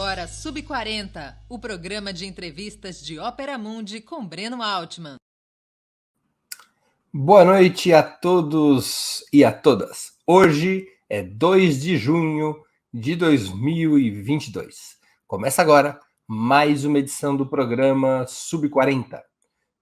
agora Sub40, o programa de entrevistas de Ópera Mundi com Breno Altman. Boa noite a todos e a todas. Hoje é 2 de junho de 2022. Começa agora mais uma edição do programa Sub40.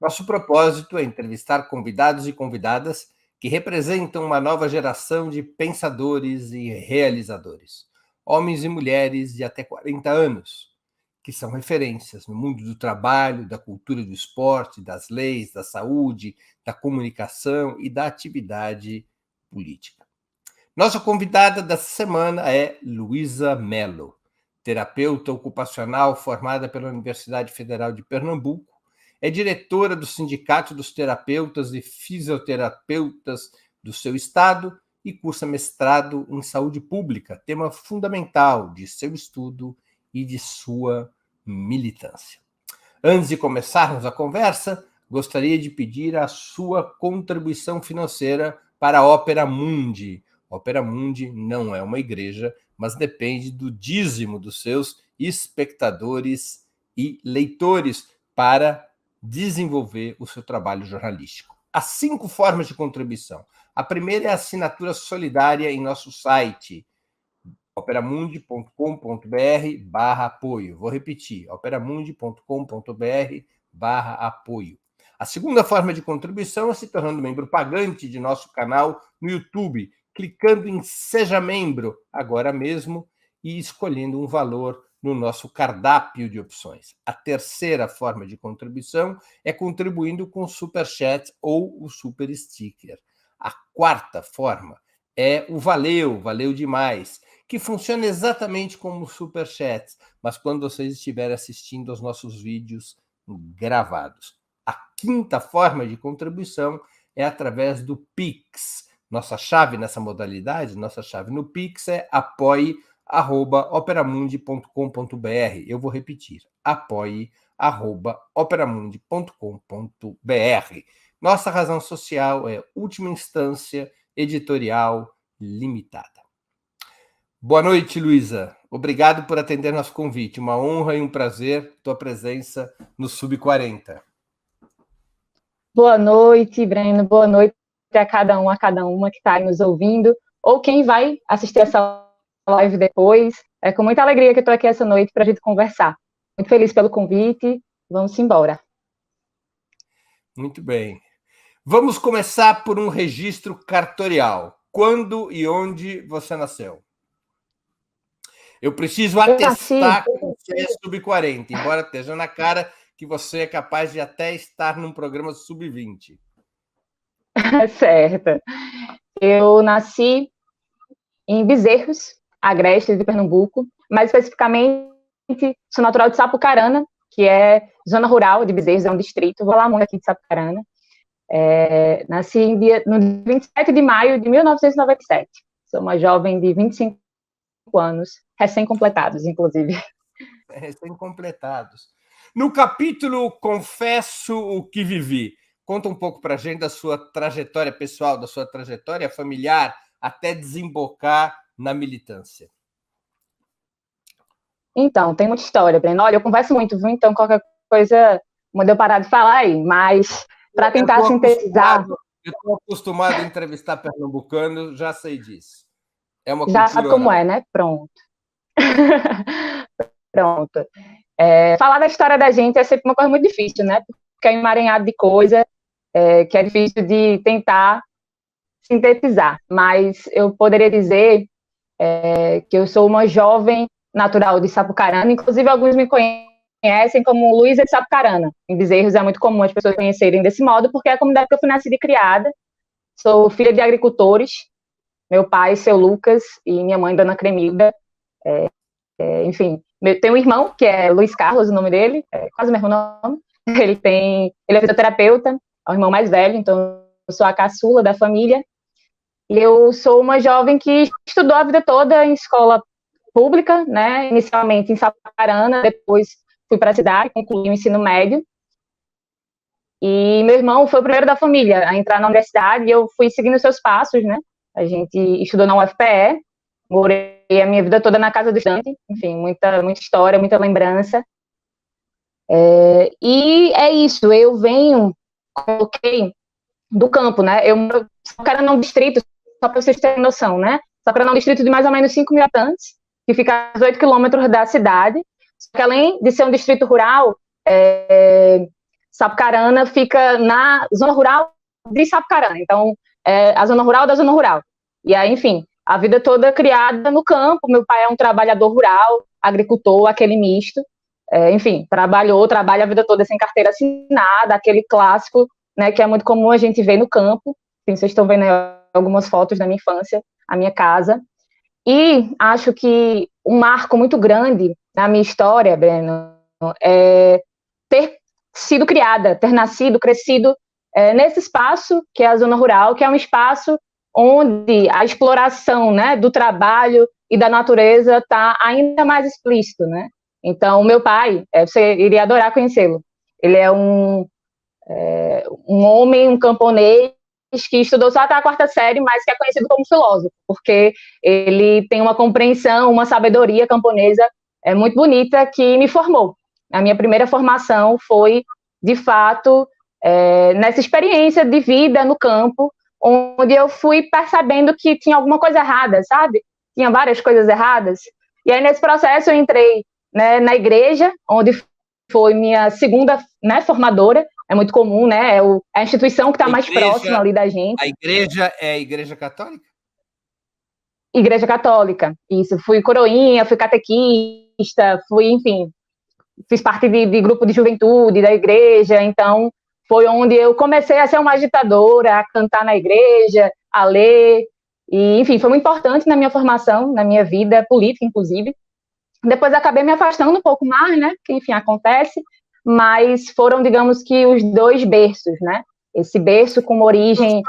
Nosso propósito é entrevistar convidados e convidadas que representam uma nova geração de pensadores e realizadores. Homens e mulheres de até 40 anos, que são referências no mundo do trabalho, da cultura do esporte, das leis, da saúde, da comunicação e da atividade política. Nossa convidada dessa semana é Luísa Mello, terapeuta ocupacional formada pela Universidade Federal de Pernambuco, é diretora do Sindicato dos Terapeutas e Fisioterapeutas do seu estado e cursa mestrado em saúde pública, tema fundamental de seu estudo e de sua militância. Antes de começarmos a conversa, gostaria de pedir a sua contribuição financeira para a Ópera Mundi. Ópera Mundi não é uma igreja, mas depende do dízimo dos seus espectadores e leitores para desenvolver o seu trabalho jornalístico. Há 5 formas de contribuição. A primeira é a assinatura solidária em nosso site, operamundi.com.br/apoio. Vou repetir, operamundi.com.br/apoio. A segunda forma de contribuição é se tornando membro pagante de nosso canal no YouTube, clicando em Seja Membro agora mesmo e escolhendo um valor no nosso cardápio de opções. A terceira forma de contribuição é contribuindo com o Superchat ou o Super Sticker. A quarta forma é o valeu demais, que funciona exatamente como o Superchat, mas quando vocês estiverem assistindo aos nossos vídeos gravados. A quinta forma de contribuição é através do Pix. Nossa chave nessa modalidade, nossa chave no Pix é apoie@operamundi.com.br. Eu vou repetir, apoie@operamundi.com.br. Nossa razão social é última instância editorial limitada. Boa noite, Luísa. Obrigado por atender nosso convite. Uma honra e um prazer tua presença no Sub40. Boa noite, Breno. Boa noite a cada uma que está aí nos ouvindo, ou quem vai assistir essa live depois. É com muita alegria que eu estou aqui essa noite para a gente conversar. Muito feliz pelo convite. Vamos embora. Muito bem. Vamos começar por um registro cartorial. Quando e onde você nasceu? Eu preciso atestar que você é Sub40, embora esteja na cara que você é capaz de até estar num programa Sub20. Certo. Eu nasci em Bezerros, Agreste de Pernambuco, mais especificamente sou natural de Sapucarana, que é zona rural de Bezerros, é um distrito, vou lá muito aqui de Sapucarana. Nasci no 27 de maio de 1997. Sou uma jovem de 25 anos, recém-completados, inclusive. Recém-completados. No capítulo Confesso o que Vivi, conta um pouco para a gente da sua trajetória pessoal, da sua trajetória familiar, até desembocar na militância. Então, tem muita história, Breno. Olha, eu converso muito, viu? Então qualquer coisa, quando eu parar de falar aí, mas para tentar sintetizar... Eu estou acostumado a entrevistar pernambucano, já sei disso. É uma já sabe como oral. é, né? Pronto. Pronto. Falar da história da gente é sempre uma coisa muito difícil, né? Porque é um emaranhado de coisa que é difícil de tentar sintetizar. Mas eu poderia dizer que eu sou uma jovem natural de Sapucarana, inclusive alguns me conhecem como Luísa de Sapucarana. Em Bezerros é muito comum as pessoas conhecerem desse modo, porque é a comunidade que eu fui nascida e criada. Sou filha de agricultores, meu pai, seu Lucas, e minha mãe, Dona Cremilda. Enfim, tenho um irmão, que é Luiz Carlos, o nome dele, quase o mesmo nome. Ele é fisioterapeuta, é o irmão mais velho, então eu sou a caçula da família. E eu sou uma jovem que estudou a vida toda em escola pública, né? Inicialmente em Sapucarana, depois fui para a cidade, concluí o ensino médio. E meu irmão foi o primeiro da família a entrar na universidade e eu fui seguindo seus passos, né? A gente estudou na UFPE, morei a minha vida toda na casa do estudante, enfim, muita história, muita lembrança. E é isso, eu coloquei do campo, né? Eu moro em num distrito, só para vocês terem noção, né? Só para um distrito de mais ou menos 5 mil habitantes, que fica a 8 quilômetros da cidade. Só que além de ser um distrito rural, Sapucarana fica na zona rural de Sapucarana. Então, a zona rural da zona rural. E aí, enfim, a vida toda criada no campo. Meu pai é um trabalhador rural, agricultor, aquele misto. Enfim, trabalha a vida toda sem carteira assinada, aquele clássico, né, que é muito comum a gente ver no campo. Assim, vocês estão vendo aí algumas fotos da minha infância, a minha casa. E acho que um marco muito grande na minha história, Breno, é ter sido criada, ter nascido, crescido nesse espaço que é a zona rural, que é um espaço onde a exploração, né, do trabalho e da natureza está ainda mais explícito, né? Então, o meu pai, você iria adorar conhecê-lo. Ele é um homem, um camponês que estudou só até a 4ª série, mas que é conhecido como filósofo, porque ele tem uma compreensão, uma sabedoria camponesa muito bonita que me formou. A minha primeira formação foi, de fato, nessa experiência de vida no campo, onde eu fui percebendo que tinha alguma coisa errada, sabe? Tinha várias coisas erradas. E aí, nesse processo, eu entrei, né, na igreja, onde foi minha segunda, né, formadora. É muito comum, né? É a instituição que está mais próxima ali da gente. A igreja é a Igreja Católica? Igreja Católica, isso. Fui coroinha, fui catequista, enfim, fiz parte de grupo de juventude da igreja, então foi onde eu comecei a ser uma agitadora, a cantar na igreja, a ler, e, enfim, foi muito importante na minha formação, na minha vida política, inclusive. Depois acabei me afastando um pouco mais, né? Que, enfim, acontece, mas foram, digamos que, os 2 berços, né? Esse berço com uma origem...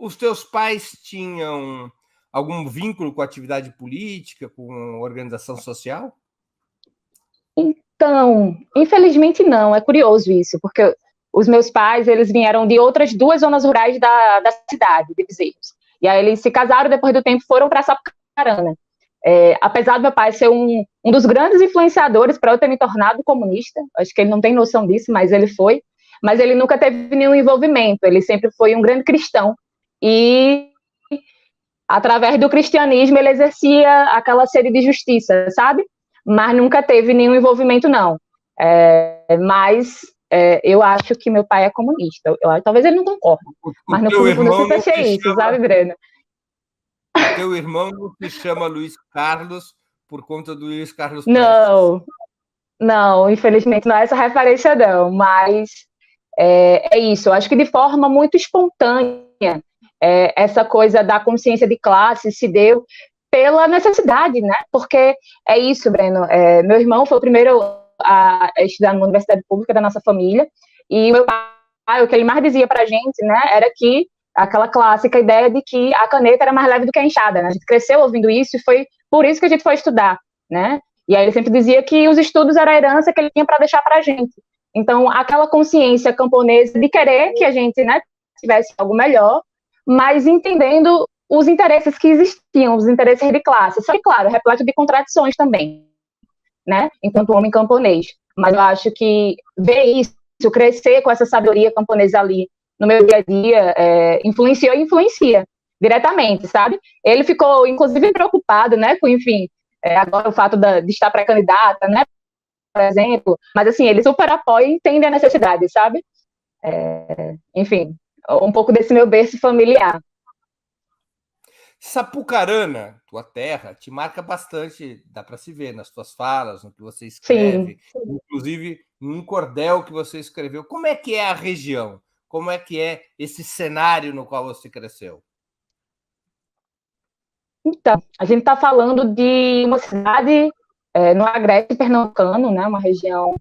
Os teus pais tinham algum vínculo com a atividade política, com organização social? Então, infelizmente não, é curioso isso, porque os meus pais, eles vieram de outras 2 zonas rurais da cidade, de Bezerros. E aí eles se casaram, depois do tempo foram para Sapucarana. Apesar do meu pai ser um dos grandes influenciadores para eu ter me tornado comunista, acho que ele não tem noção disso, mas ele foi, mas ele nunca teve nenhum envolvimento, ele sempre foi um grande cristão, e através do cristianismo ele exercia aquela sede de justiça, sabe? Mas nunca teve nenhum envolvimento, não. Mas eu acho que meu pai é comunista, talvez ele não concorde, mas no fundo eu sempre achei isso, sabe, Breno? O teu irmão não se chama Luiz Carlos por conta do Luiz Carlos Prestes? Não, infelizmente não é essa referência não, mas é isso, eu acho que de forma muito espontânea, essa coisa da consciência de classe se deu pela necessidade, né? Porque é isso, Breno, meu irmão foi o primeiro a estudar numa universidade pública da nossa família, e meu pai, o que ele mais dizia pra gente, né, era que aquela clássica ideia de que a caneta era mais leve do que a enxada, né? A gente cresceu ouvindo isso e foi por isso que a gente foi estudar, né? E aí ele sempre dizia que os estudos eram a herança que ele tinha para deixar para a gente. Então, aquela consciência camponesa de querer que a gente, né, tivesse algo melhor, mas entendendo os interesses que existiam, os interesses de classe. Só que, claro, repleto de contradições também, né? Enquanto homem camponês. Mas eu acho que ver isso, crescer com essa sabedoria camponesa ali, no meu dia a dia, influenciou e influencia diretamente, sabe? Ele ficou, inclusive, preocupado, né, com, enfim, agora o fato de estar pré-candidata, né, por exemplo, mas, assim, ele super apoia e entende a necessidade, sabe? Enfim, um pouco desse meu berço familiar. Sapucarana, tua terra, te marca bastante, dá para se ver nas tuas falas, no que você escreve, sim, inclusive num cordel que você escreveu. Como é que é a região? Como é que é esse cenário no qual você cresceu? Então, a gente está falando de uma cidade no agreste pernambucano, né, uma região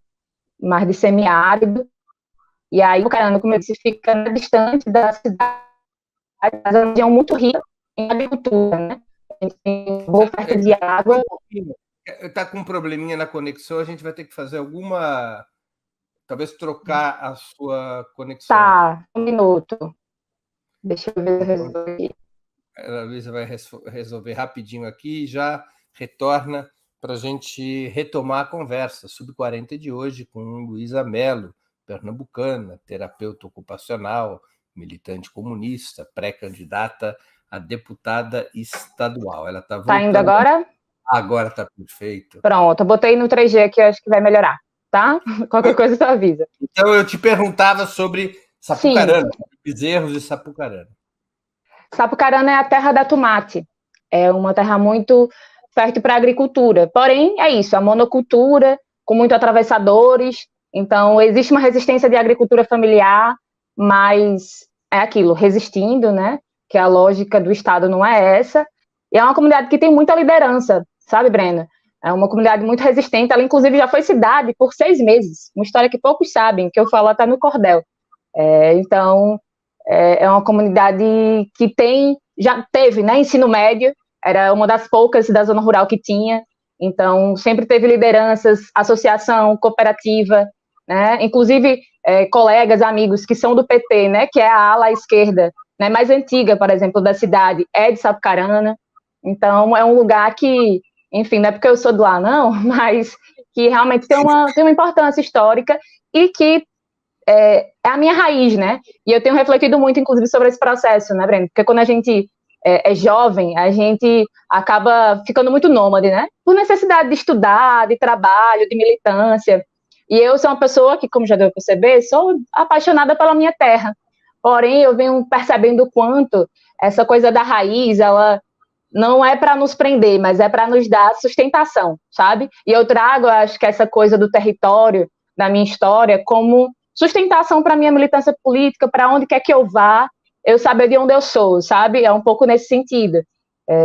mais de semiárido, e aí o Sapucarana, como eu disse, fica distante da cidade, mas é uma região muito rica em agricultura, né? A gente tem boa oferta de água. Está com um probleminha na conexão, a gente vai ter que fazer alguma... Talvez trocar a sua conexão. Tá, um minuto. Deixa eu ver o resolver aqui. A Luísa vai resolver rapidinho aqui e já retorna para a gente retomar a conversa. Sub-40 de hoje com Luísa Mello, pernambucana, terapeuta ocupacional, militante comunista, pré-candidata a deputada estadual. Ela está voltando. Tá indo agora? Agora está perfeito. Pronto, eu botei no 3G aqui, acho que vai melhorar, tá? Qualquer coisa você avisa. Então, eu te perguntava sobre Sapucarana, Bezerros e Sapucarana. Sapucarana é a terra da tomate. É uma terra muito fértil para a agricultura. Porém, é isso, a monocultura, com muitos atravessadores. Então, existe uma resistência de agricultura familiar, mas é aquilo, resistindo, né? Que a lógica do Estado não é essa. E é uma comunidade que tem muita liderança, sabe, Breno? É uma comunidade muito resistente. Ela, inclusive, já foi cidade por 6 meses. Uma história que poucos sabem, que eu falo até no cordel. Então, é uma comunidade que já teve, né, ensino médio, era uma das poucas da zona rural que tinha, então sempre teve lideranças, associação, cooperativa, né, inclusive colegas, amigos que são do PT, né, que é a ala esquerda, né, mais antiga, por exemplo, da cidade, é de Sapucarana, então é um lugar que, enfim, não é porque eu sou de lá, não, mas que realmente tem uma importância histórica e que é a minha raiz, né? E eu tenho refletido muito, inclusive, sobre esse processo, né, Breno? Porque quando a gente é jovem, a gente acaba ficando muito nômade, né? Por necessidade de estudar, de trabalho, de militância. E eu sou uma pessoa que, como já deu para perceber, sou apaixonada pela minha terra. Porém, eu venho percebendo o quanto essa coisa da raiz, ela não é para nos prender, mas é para nos dar sustentação, sabe? E eu trago, acho que essa coisa do território, da minha história, como sustentação para minha militância política, para onde quer que eu vá, eu saber de onde eu sou, sabe? É um pouco nesse sentido.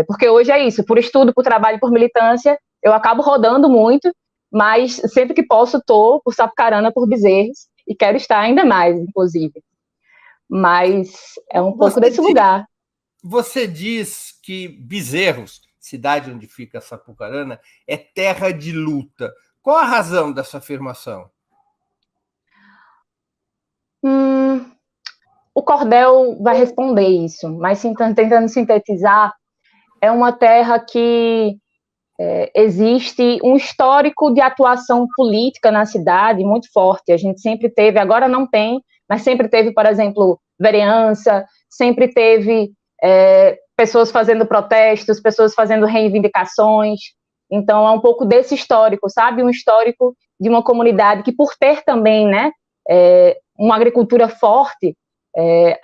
Porque hoje é isso, por estudo, por trabalho, por militância, eu acabo rodando muito, mas sempre que posso estou por Sapucarana, por Bezerros, e quero estar ainda mais, inclusive. Mas é um pouco desse lugar. Você diz que Bezerros, cidade onde fica Sapucarana, é terra de luta. Qual a razão dessa afirmação? O cordel vai responder isso, mas tentando sintetizar, é uma terra que existe um histórico de atuação política na cidade muito forte. A gente sempre teve, agora não tem, mas sempre teve, por exemplo, vereança, sempre teve pessoas fazendo protestos, pessoas fazendo reivindicações. Então, é um pouco desse histórico, sabe? Um histórico de uma comunidade que, por ter também, né, uma agricultura forte,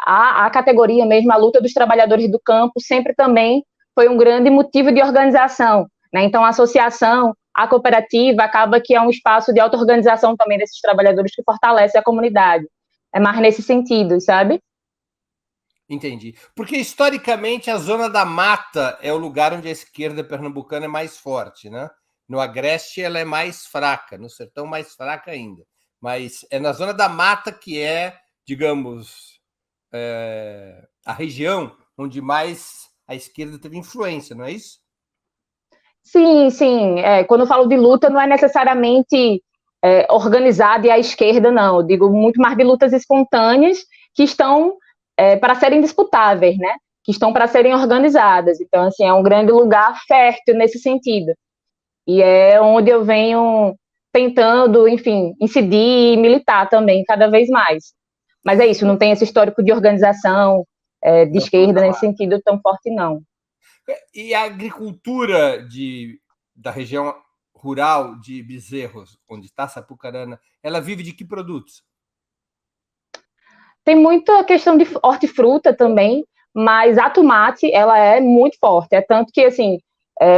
a categoria mesmo, a luta dos trabalhadores do campo, sempre também foi um grande motivo de organização, né? Então, a associação, a cooperativa, acaba que é um espaço de auto-organização também desses trabalhadores que fortalece a comunidade. É mais nesse sentido, sabe? Entendi. Porque, historicamente, a Zona da Mata é o lugar onde a esquerda pernambucana é mais forte, né? No Agreste, ela é mais fraca, no Sertão, mais fraca ainda. Mas é na Zona da Mata que é, digamos, a região onde mais a esquerda teve influência, não é isso? Sim, sim. Quando eu falo de luta, não é necessariamente organizada e à esquerda, não. Eu digo muito mais de lutas espontâneas que estão para serem disputáveis, né? Que estão para serem organizadas. Então, assim, é um grande lugar fértil nesse sentido. E é onde eu venho tentando, enfim, incidir e militar também, cada vez mais. Mas é isso, não tem esse histórico de organização de esquerda nesse sentido tão forte, não. E a agricultura da região rural de Bezerros, onde está Sapucarana, ela vive de que produtos? Tem muita questão de hortifruta também, mas a tomate, ela é muito forte. É tanto que, assim,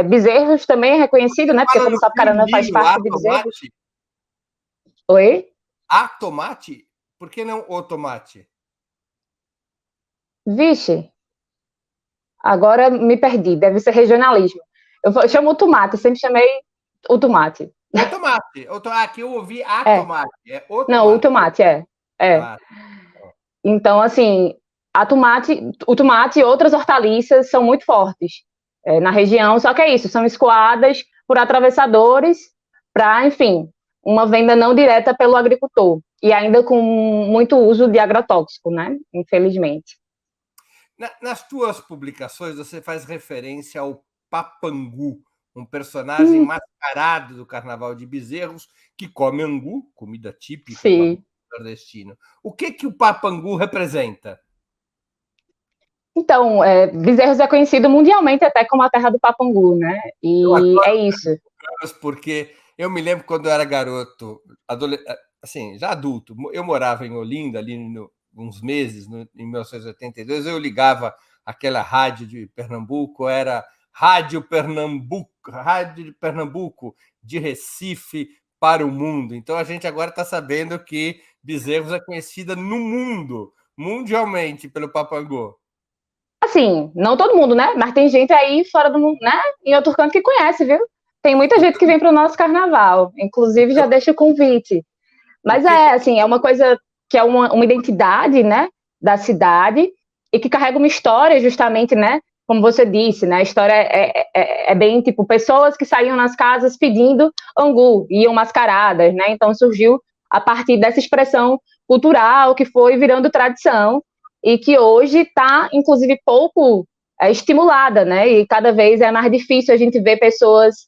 Bezerros também é reconhecido, né? Porque como Sapucarana faz parte de Bezerros. Oi? A tomate? Por que não o tomate? Vixe, agora me perdi, deve ser regionalismo. Eu chamo o tomate, sempre chamei o tomate. O tomate. Aqui eu ouvi a tomate. O tomate. Não, o tomate, Ah. Então, assim, o tomate e outras hortaliças são muito fortes na região, só que é isso, são escoadas por atravessadores para, enfim, uma venda não direta pelo agricultor, e ainda com muito uso de agrotóxico, né? Infelizmente. Nas tuas publicações, você faz referência ao Papangu, um personagem mascarado do Carnaval de Bezerros, que come angu, comida típica do Sim. nordestino. O que o Papangu representa? Então, Bezerros é conhecido mundialmente até como a terra do Papangu, né? Eu E é adoro isso. porque eu me lembro quando eu era garoto, assim, já adulto, eu morava em Olinda, ali uns meses, em 1982, eu ligava aquela rádio de Pernambuco, era Rádio de Pernambuco, de Recife para o mundo. Então a gente agora está sabendo que Bezerros é conhecida no mundo, mundialmente, pelo Papangu. Assim, não todo mundo, né? Mas tem gente aí fora do mundo, né? Em outro canto que conhece, viu? Tem muita gente que vem para o nosso carnaval. Inclusive, já deixa o convite. O Mas que assim, é uma coisa que é uma identidade, né? Da cidade e que carrega uma história, justamente, né? Como você disse, né? A história é bem, tipo, pessoas que saíam nas casas pedindo angu, iam mascaradas, né? Então, surgiu a partir dessa expressão cultural que foi virando tradição e que hoje está, inclusive, pouco estimulada, né? E cada vez é mais difícil a gente ver pessoas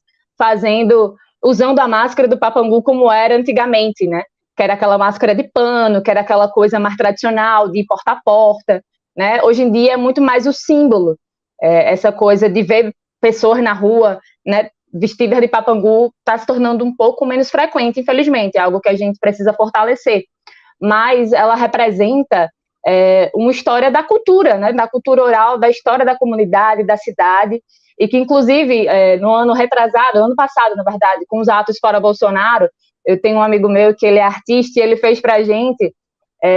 usando a máscara do Papangu como era antigamente, né? Que era aquela máscara de pano, que era aquela coisa mais tradicional, de porta a porta, né? Hoje em dia é muito mais o símbolo, essa coisa de ver pessoas na rua, né, vestidas de Papangu está se tornando um pouco menos frequente, infelizmente, é algo que a gente precisa fortalecer. Mas ela representa uma história da cultura, né, da cultura oral, da história da comunidade, da cidade, e que, inclusive, no ano passado, na verdade, com os atos fora Bolsonaro, eu tenho um amigo meu que ele é artista e ele fez pra gente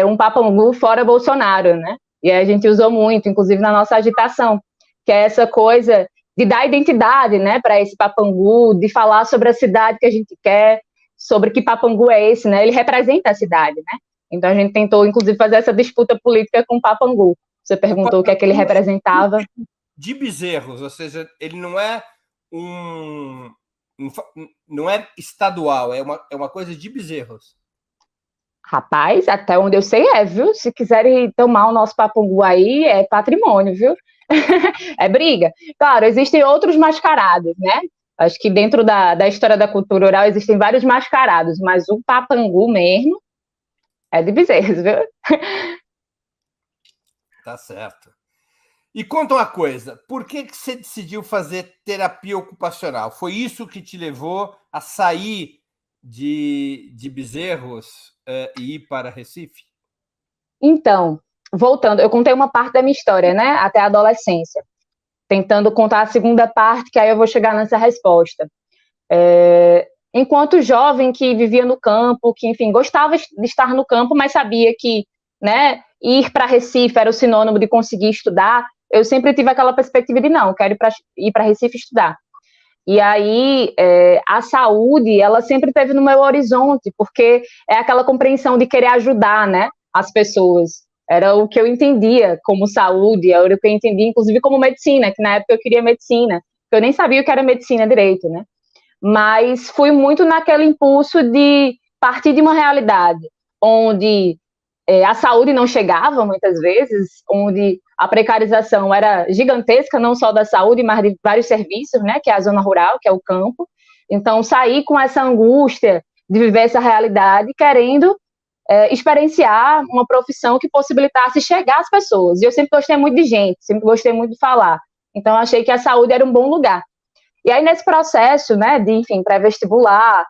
um Papangu fora Bolsonaro, né? E a gente usou muito, inclusive na nossa agitação, que é essa coisa de dar identidade, né, para esse Papangu, de falar sobre a cidade que a gente quer, sobre que Papangu é esse, né? Ele representa a cidade, né? Então a gente tentou, inclusive, fazer essa disputa política com o Papangu. Você perguntou o que é que ele representava. De Bezerros, ou seja, ele não é não é estadual, é uma coisa de Bezerros. Rapaz, até onde eu sei viu? Se quiserem tomar o nosso Papangu aí, é patrimônio, viu? É briga. Claro, existem outros mascarados, né? Acho que dentro da história da cultura oral existem vários mascarados, mas o Papangu mesmo é de Bezerros, viu? Tá certo. E conta uma coisa, por que você decidiu fazer terapia ocupacional? Foi isso que te levou a sair de Bezerros e ir para Recife? Então, voltando, eu contei uma parte da minha história, né? Até a adolescência. Tentando contar a segunda parte, que aí eu vou chegar nessa resposta. Enquanto jovem que vivia no campo, que, enfim, gostava de estar no campo, mas sabia que, né, ir para Recife era o sinônimo de conseguir estudar, eu sempre tive aquela perspectiva de não, quero ir para Recife estudar. E aí, a saúde, ela sempre esteve no meu horizonte, porque é aquela compreensão de querer ajudar, né, as pessoas. Era o que eu entendia como saúde, era o que eu entendia, inclusive, como medicina, que na época eu queria medicina, eu nem sabia o que era medicina direito, né? Mas fui muito naquele impulso de partir de uma realidade onde a saúde não chegava muitas vezes, onde a precarização era gigantesca, não só da saúde, mas de vários serviços, né, que é a zona rural, que é o campo. Então, sair com essa angústia de viver essa realidade, querendo experienciar uma profissão que possibilitasse chegar às pessoas. E eu sempre gostei muito de gente, sempre gostei muito de falar. Então, achei que a saúde era um bom lugar. E aí, nesse processo, né, de, enfim, pré-vestibular,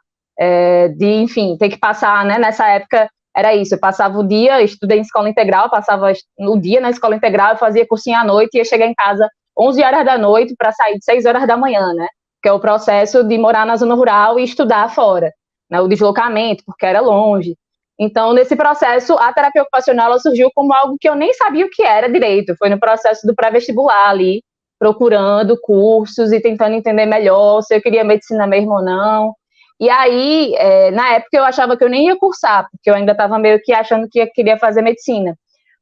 de, enfim, ter que passar, né, nessa época, era isso, eu passava o dia, estudei em escola integral, passava o dia na escola integral, eu fazia cursinho à noite, ia chegar em casa 11 horas da noite para sair de 6 horas da manhã, né, que é o processo de morar na zona rural e estudar fora, né, o deslocamento, porque era longe. Então, nesse processo, a terapia ocupacional ela surgiu como algo que eu nem sabia o que era direito, foi no processo do pré-vestibular ali, procurando cursos e tentando entender melhor se eu queria medicina mesmo ou não. E aí, na época, eu achava que eu nem ia cursar, porque eu ainda estava meio que achando que eu queria fazer medicina.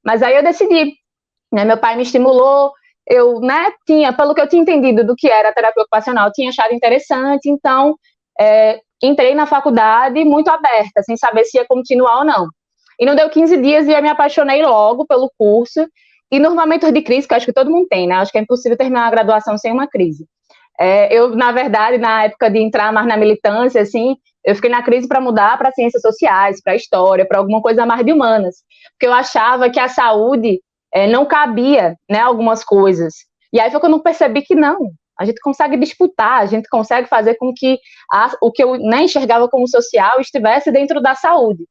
Mas aí eu decidi, né, meu pai me estimulou, eu, né, pelo que eu tinha entendido do que era a terapia ocupacional, tinha achado interessante, então entrei na faculdade muito aberta, sem saber se ia continuar ou não. E não deu 15 dias e eu me apaixonei logo pelo curso, E nos momentos de crise, que eu acho que todo mundo tem, né? Acho que é impossível terminar uma graduação sem uma crise. Eu, na verdade, na época de entrar mais na militância, assim, eu fiquei na crise para mudar para ciências sociais, para história, para alguma coisa mais de humanas, porque eu achava que a saúde não cabia, né, algumas coisas. E aí foi quando eu percebi que não, a gente consegue disputar, a gente consegue fazer com que o que eu nem enxergava como social estivesse dentro da saúde.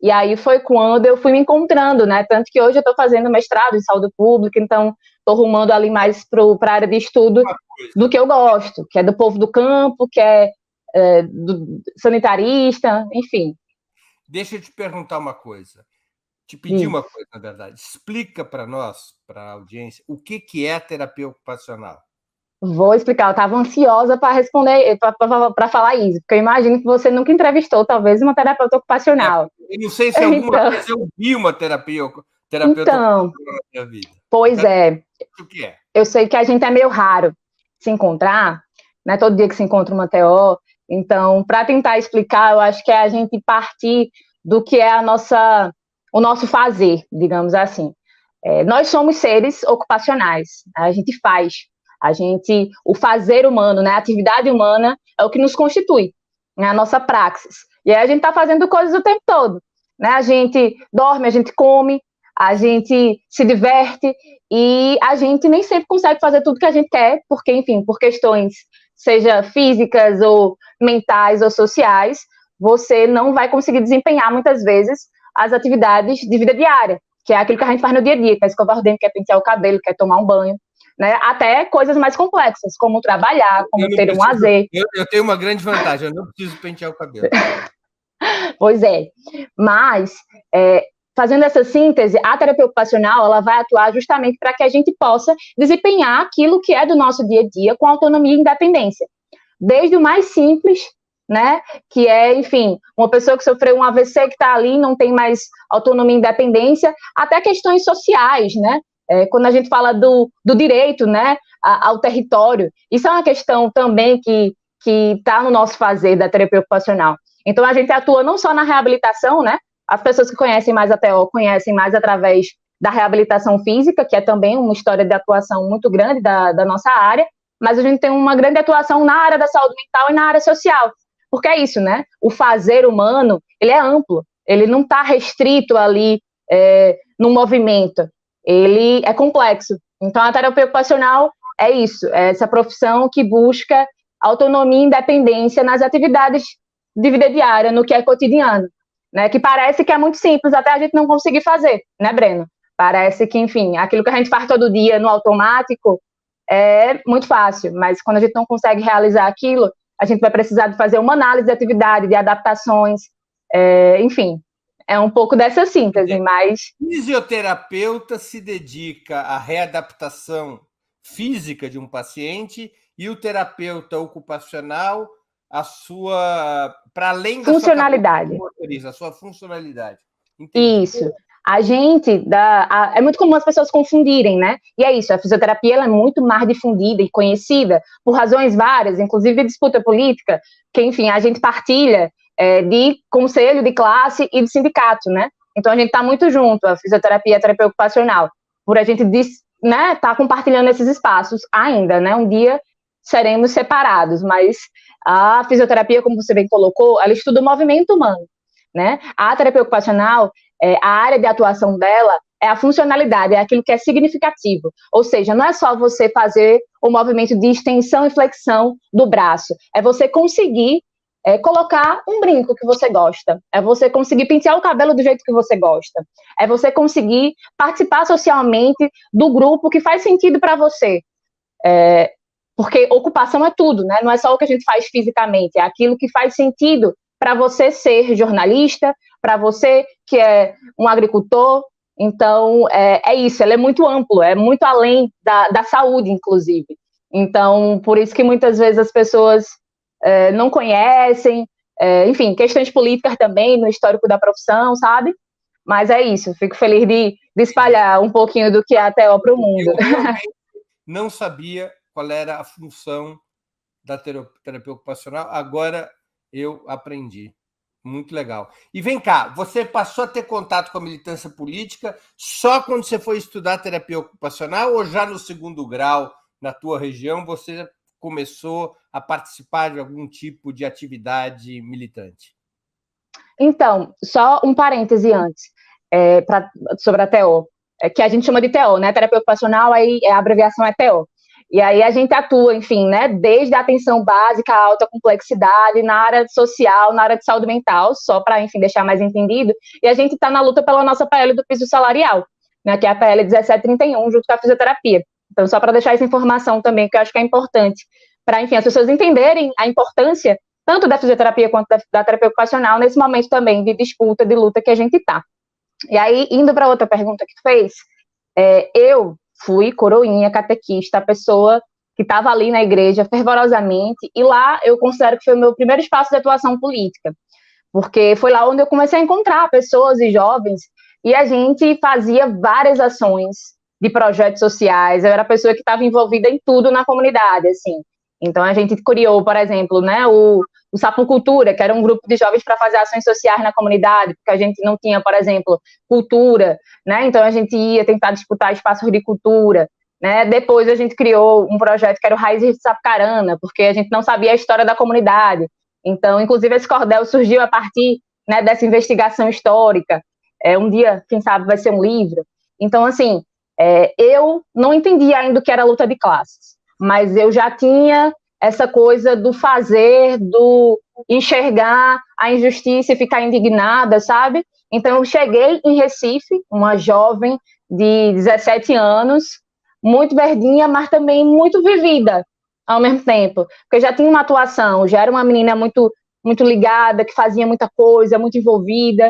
E aí foi quando eu fui me encontrando, né? Tanto que hoje eu estou fazendo mestrado em saúde pública, então estou rumando ali mais para a área de estudo do que eu gosto, que é do povo do campo, que é do sanitarista, enfim. Deixa eu te perguntar uma coisa, te pedir uma coisa, na verdade. Explica para nós, para a audiência, o que é terapia ocupacional. Vou explicar, eu estava ansiosa para responder, para falar isso, porque eu imagino que você nunca entrevistou, talvez, uma terapeuta ocupacional. Eu não sei se alguma vez eu vi uma terapeuta ocupacional na minha vida. Pois O que é? Eu sei que a gente é meio raro se encontrar, né? Todo dia que se encontra uma TO. Então, para tentar explicar, eu acho que é a gente partir do que é o nosso fazer, digamos assim. Nós somos seres ocupacionais, a gente faz. O fazer humano, né, a atividade humana é o que nos constitui, né, a nossa praxis. E aí a gente está fazendo coisas o tempo todo, né? A gente dorme, a gente come, a gente se diverte e a gente nem sempre consegue fazer tudo que a gente quer, porque, enfim, por questões, seja físicas ou mentais ou sociais, você não vai conseguir desempenhar muitas vezes as atividades de vida diária, que é aquilo que a gente faz no dia a dia, que é escovar o dente, quer pentear o cabelo, quer tomar um banho. Né? Até coisas mais complexas, como trabalhar, como ter um lazer. Eu tenho uma grande vantagem, eu não preciso pentear o cabelo. Pois é, mas fazendo essa síntese, a terapia ocupacional ela vai atuar justamente para que a gente possa desempenhar aquilo que é do nosso dia a dia com autonomia e independência. Desde o mais simples, né, que é, enfim, uma pessoa que sofreu um AVC que está ali, não tem mais autonomia e independência, até questões sociais, né, quando a gente fala do direito, né, ao território, isso é uma questão também que está no nosso fazer da terapia ocupacional. Então, a gente atua não só na reabilitação, né, as pessoas que conhecem mais a TO conhecem mais através da reabilitação física, que é também uma história de atuação muito grande da nossa área, mas a gente tem uma grande atuação na área da saúde mental e na área social, porque é isso, né, o fazer humano, ele é amplo, ele não está restrito ali no movimento, ele é complexo. Então, a terapia ocupacional é isso, é essa profissão que busca autonomia e independência nas atividades de vida diária, no que é cotidiano, né? Que parece que é muito simples até a gente não conseguir fazer, né, Breno? Parece que, enfim, aquilo que a gente faz todo dia no automático é muito fácil, mas quando a gente não consegue realizar aquilo, a gente vai precisar de fazer uma análise de atividade, de adaptações, enfim, é um pouco dessa síntese, mas... O fisioterapeuta se dedica à readaptação física de um paciente e o terapeuta ocupacional para além da funcionalidade. A sua funcionalidade. Entendi. Isso. A gente é muito comum as pessoas confundirem, né? E é isso, a fisioterapia ela é muito mais difundida e conhecida por razões várias, inclusive disputa política, que, enfim, a gente partilha de conselho de classe e de sindicato, né? Então a gente está muito junto, a fisioterapia e a terapia ocupacional, por a gente tá compartilhando esses espaços ainda, né? Um dia seremos separados, mas a fisioterapia, como você bem colocou, ela estuda o movimento humano, né? A terapia ocupacional, a área de atuação dela é a funcionalidade, é aquilo que é significativo. Ou seja, não é só você fazer o movimento de extensão e flexão do braço, é você conseguir colocar um brinco que você gosta, é você conseguir pentear o cabelo do jeito que você gosta, é você conseguir participar socialmente do grupo que faz sentido para você. Porque ocupação é tudo, né? Não é só o que a gente faz fisicamente, é aquilo que faz sentido para você ser jornalista, para você que é um agricultor. Então, é isso, ele é muito amplo, é muito além da saúde, inclusive. Então, por isso que muitas vezes as pessoas não conhecem, enfim, questões políticas também no histórico da profissão, sabe? Mas é isso, fico feliz de espalhar um pouquinho do que é a TO para o mundo. Eu realmente não sabia qual era a função da terapia ocupacional, agora eu aprendi. Muito legal. E vem cá, você passou a ter contato com a militância política só quando você foi estudar terapia ocupacional ou já no segundo grau, na tua região, você começou a participar de algum tipo de atividade militante? Então, só um parêntese antes, sobre a TO, que a gente chama de TO, né? Terapia ocupacional, aí a abreviação é TO. E aí a gente atua, enfim, né, desde a atenção básica, a alta complexidade, na área social, na área de saúde mental, só para, enfim, deixar mais entendido, e a gente está na luta pela nossa PL do piso salarial, né, que é a PL 1731, junto com a fisioterapia. Então, só para deixar essa informação também, que eu acho que é importante, para, enfim, as pessoas entenderem a importância tanto da fisioterapia quanto da terapia ocupacional, nesse momento também de disputa, de luta que a gente está. E aí, indo para outra pergunta que tu fez, eu fui coroinha, catequista, a pessoa que estava ali na igreja fervorosamente, e lá eu considero que foi o meu primeiro espaço de atuação política, porque foi lá onde eu comecei a encontrar pessoas e jovens, e a gente fazia várias ações de projetos sociais, eu era a pessoa que estava envolvida em tudo na comunidade, assim. Então a gente criou, por exemplo, né, o Sapocultura, que era um grupo de jovens para fazer ações sociais na comunidade, porque a gente não tinha, por exemplo, cultura, né? Então a gente ia tentar disputar espaços de cultura, né? Depois a gente criou um projeto que era o Raízes de Sapucarana, porque a gente não sabia a história da comunidade. Então, inclusive, esse cordel surgiu a partir, né, dessa investigação histórica. Um dia, quem sabe, vai ser um livro. Então, assim, eu não entendia ainda o que era luta de classes, mas eu já tinha essa coisa do fazer, do enxergar a injustiça e ficar indignada, sabe? Então, eu cheguei em Recife, uma jovem de 17 anos, muito verdinha, mas também muito vivida ao mesmo tempo, porque já tinha uma atuação, já era uma menina muito, muito ligada, que fazia muita coisa, muito envolvida.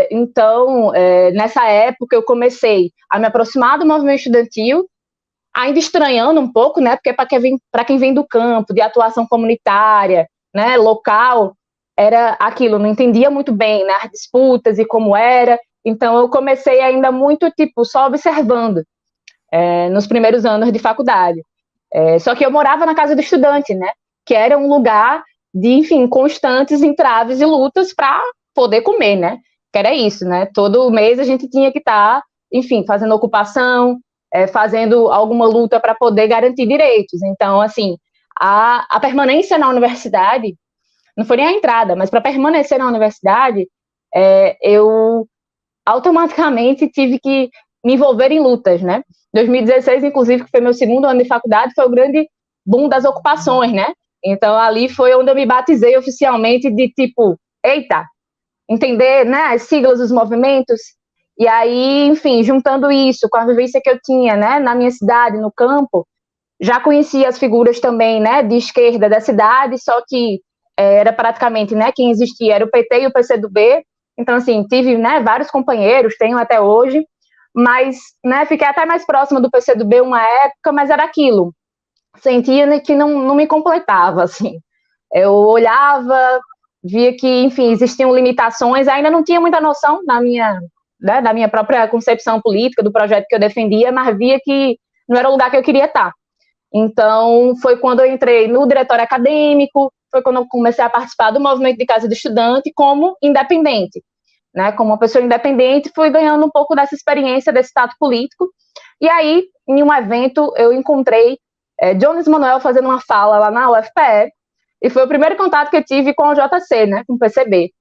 Então, nessa época, eu comecei a me aproximar do movimento estudantil, ainda estranhando um pouco, né, porque para quem vem do campo, de atuação comunitária, né, local, era aquilo, não entendia muito bem, né, as disputas e como era, então eu comecei ainda muito, tipo, só observando, nos primeiros anos de faculdade. Só que eu morava na casa do estudante, né, que era um lugar de, enfim, constantes entraves e lutas para poder comer, né, que era isso, né, todo mês a gente tinha que estar, enfim, fazendo ocupação, fazendo alguma luta para poder garantir direitos. Então, assim, a permanência na universidade, não foi nem a entrada, mas para permanecer na universidade, eu automaticamente tive que me envolver em lutas, né? 2016, inclusive, que foi meu segundo ano de faculdade, foi o grande boom das ocupações, né? Então, ali foi onde eu me batizei oficialmente de, tipo, eita, entender, né, as siglas dos movimentos. E aí, enfim, juntando isso com a vivência que eu tinha, né, na minha cidade, no campo, já conhecia as figuras também, né, de esquerda da cidade, só que era praticamente, né, quem existia era o PT e o PCdoB. Então, assim, tive, né, vários companheiros, tenho até hoje, mas, né, fiquei até mais próxima do PCdoB uma época, mas era aquilo, sentia que não me completava, assim. Eu olhava, via que, enfim, existiam limitações, ainda não tinha muita noção da minha própria concepção política, do projeto que eu defendia, mas via que não era o lugar que eu queria estar. Então, foi quando eu entrei no diretório acadêmico, foi quando eu comecei a participar do movimento de Casa do Estudante como independente, né? Como uma pessoa independente, fui ganhando um pouco dessa experiência, desse tato político, e aí, em um evento, eu encontrei Jones Manuel fazendo uma fala lá na UFPE, e foi o primeiro contato que eu tive com o JC, né, com o PCB.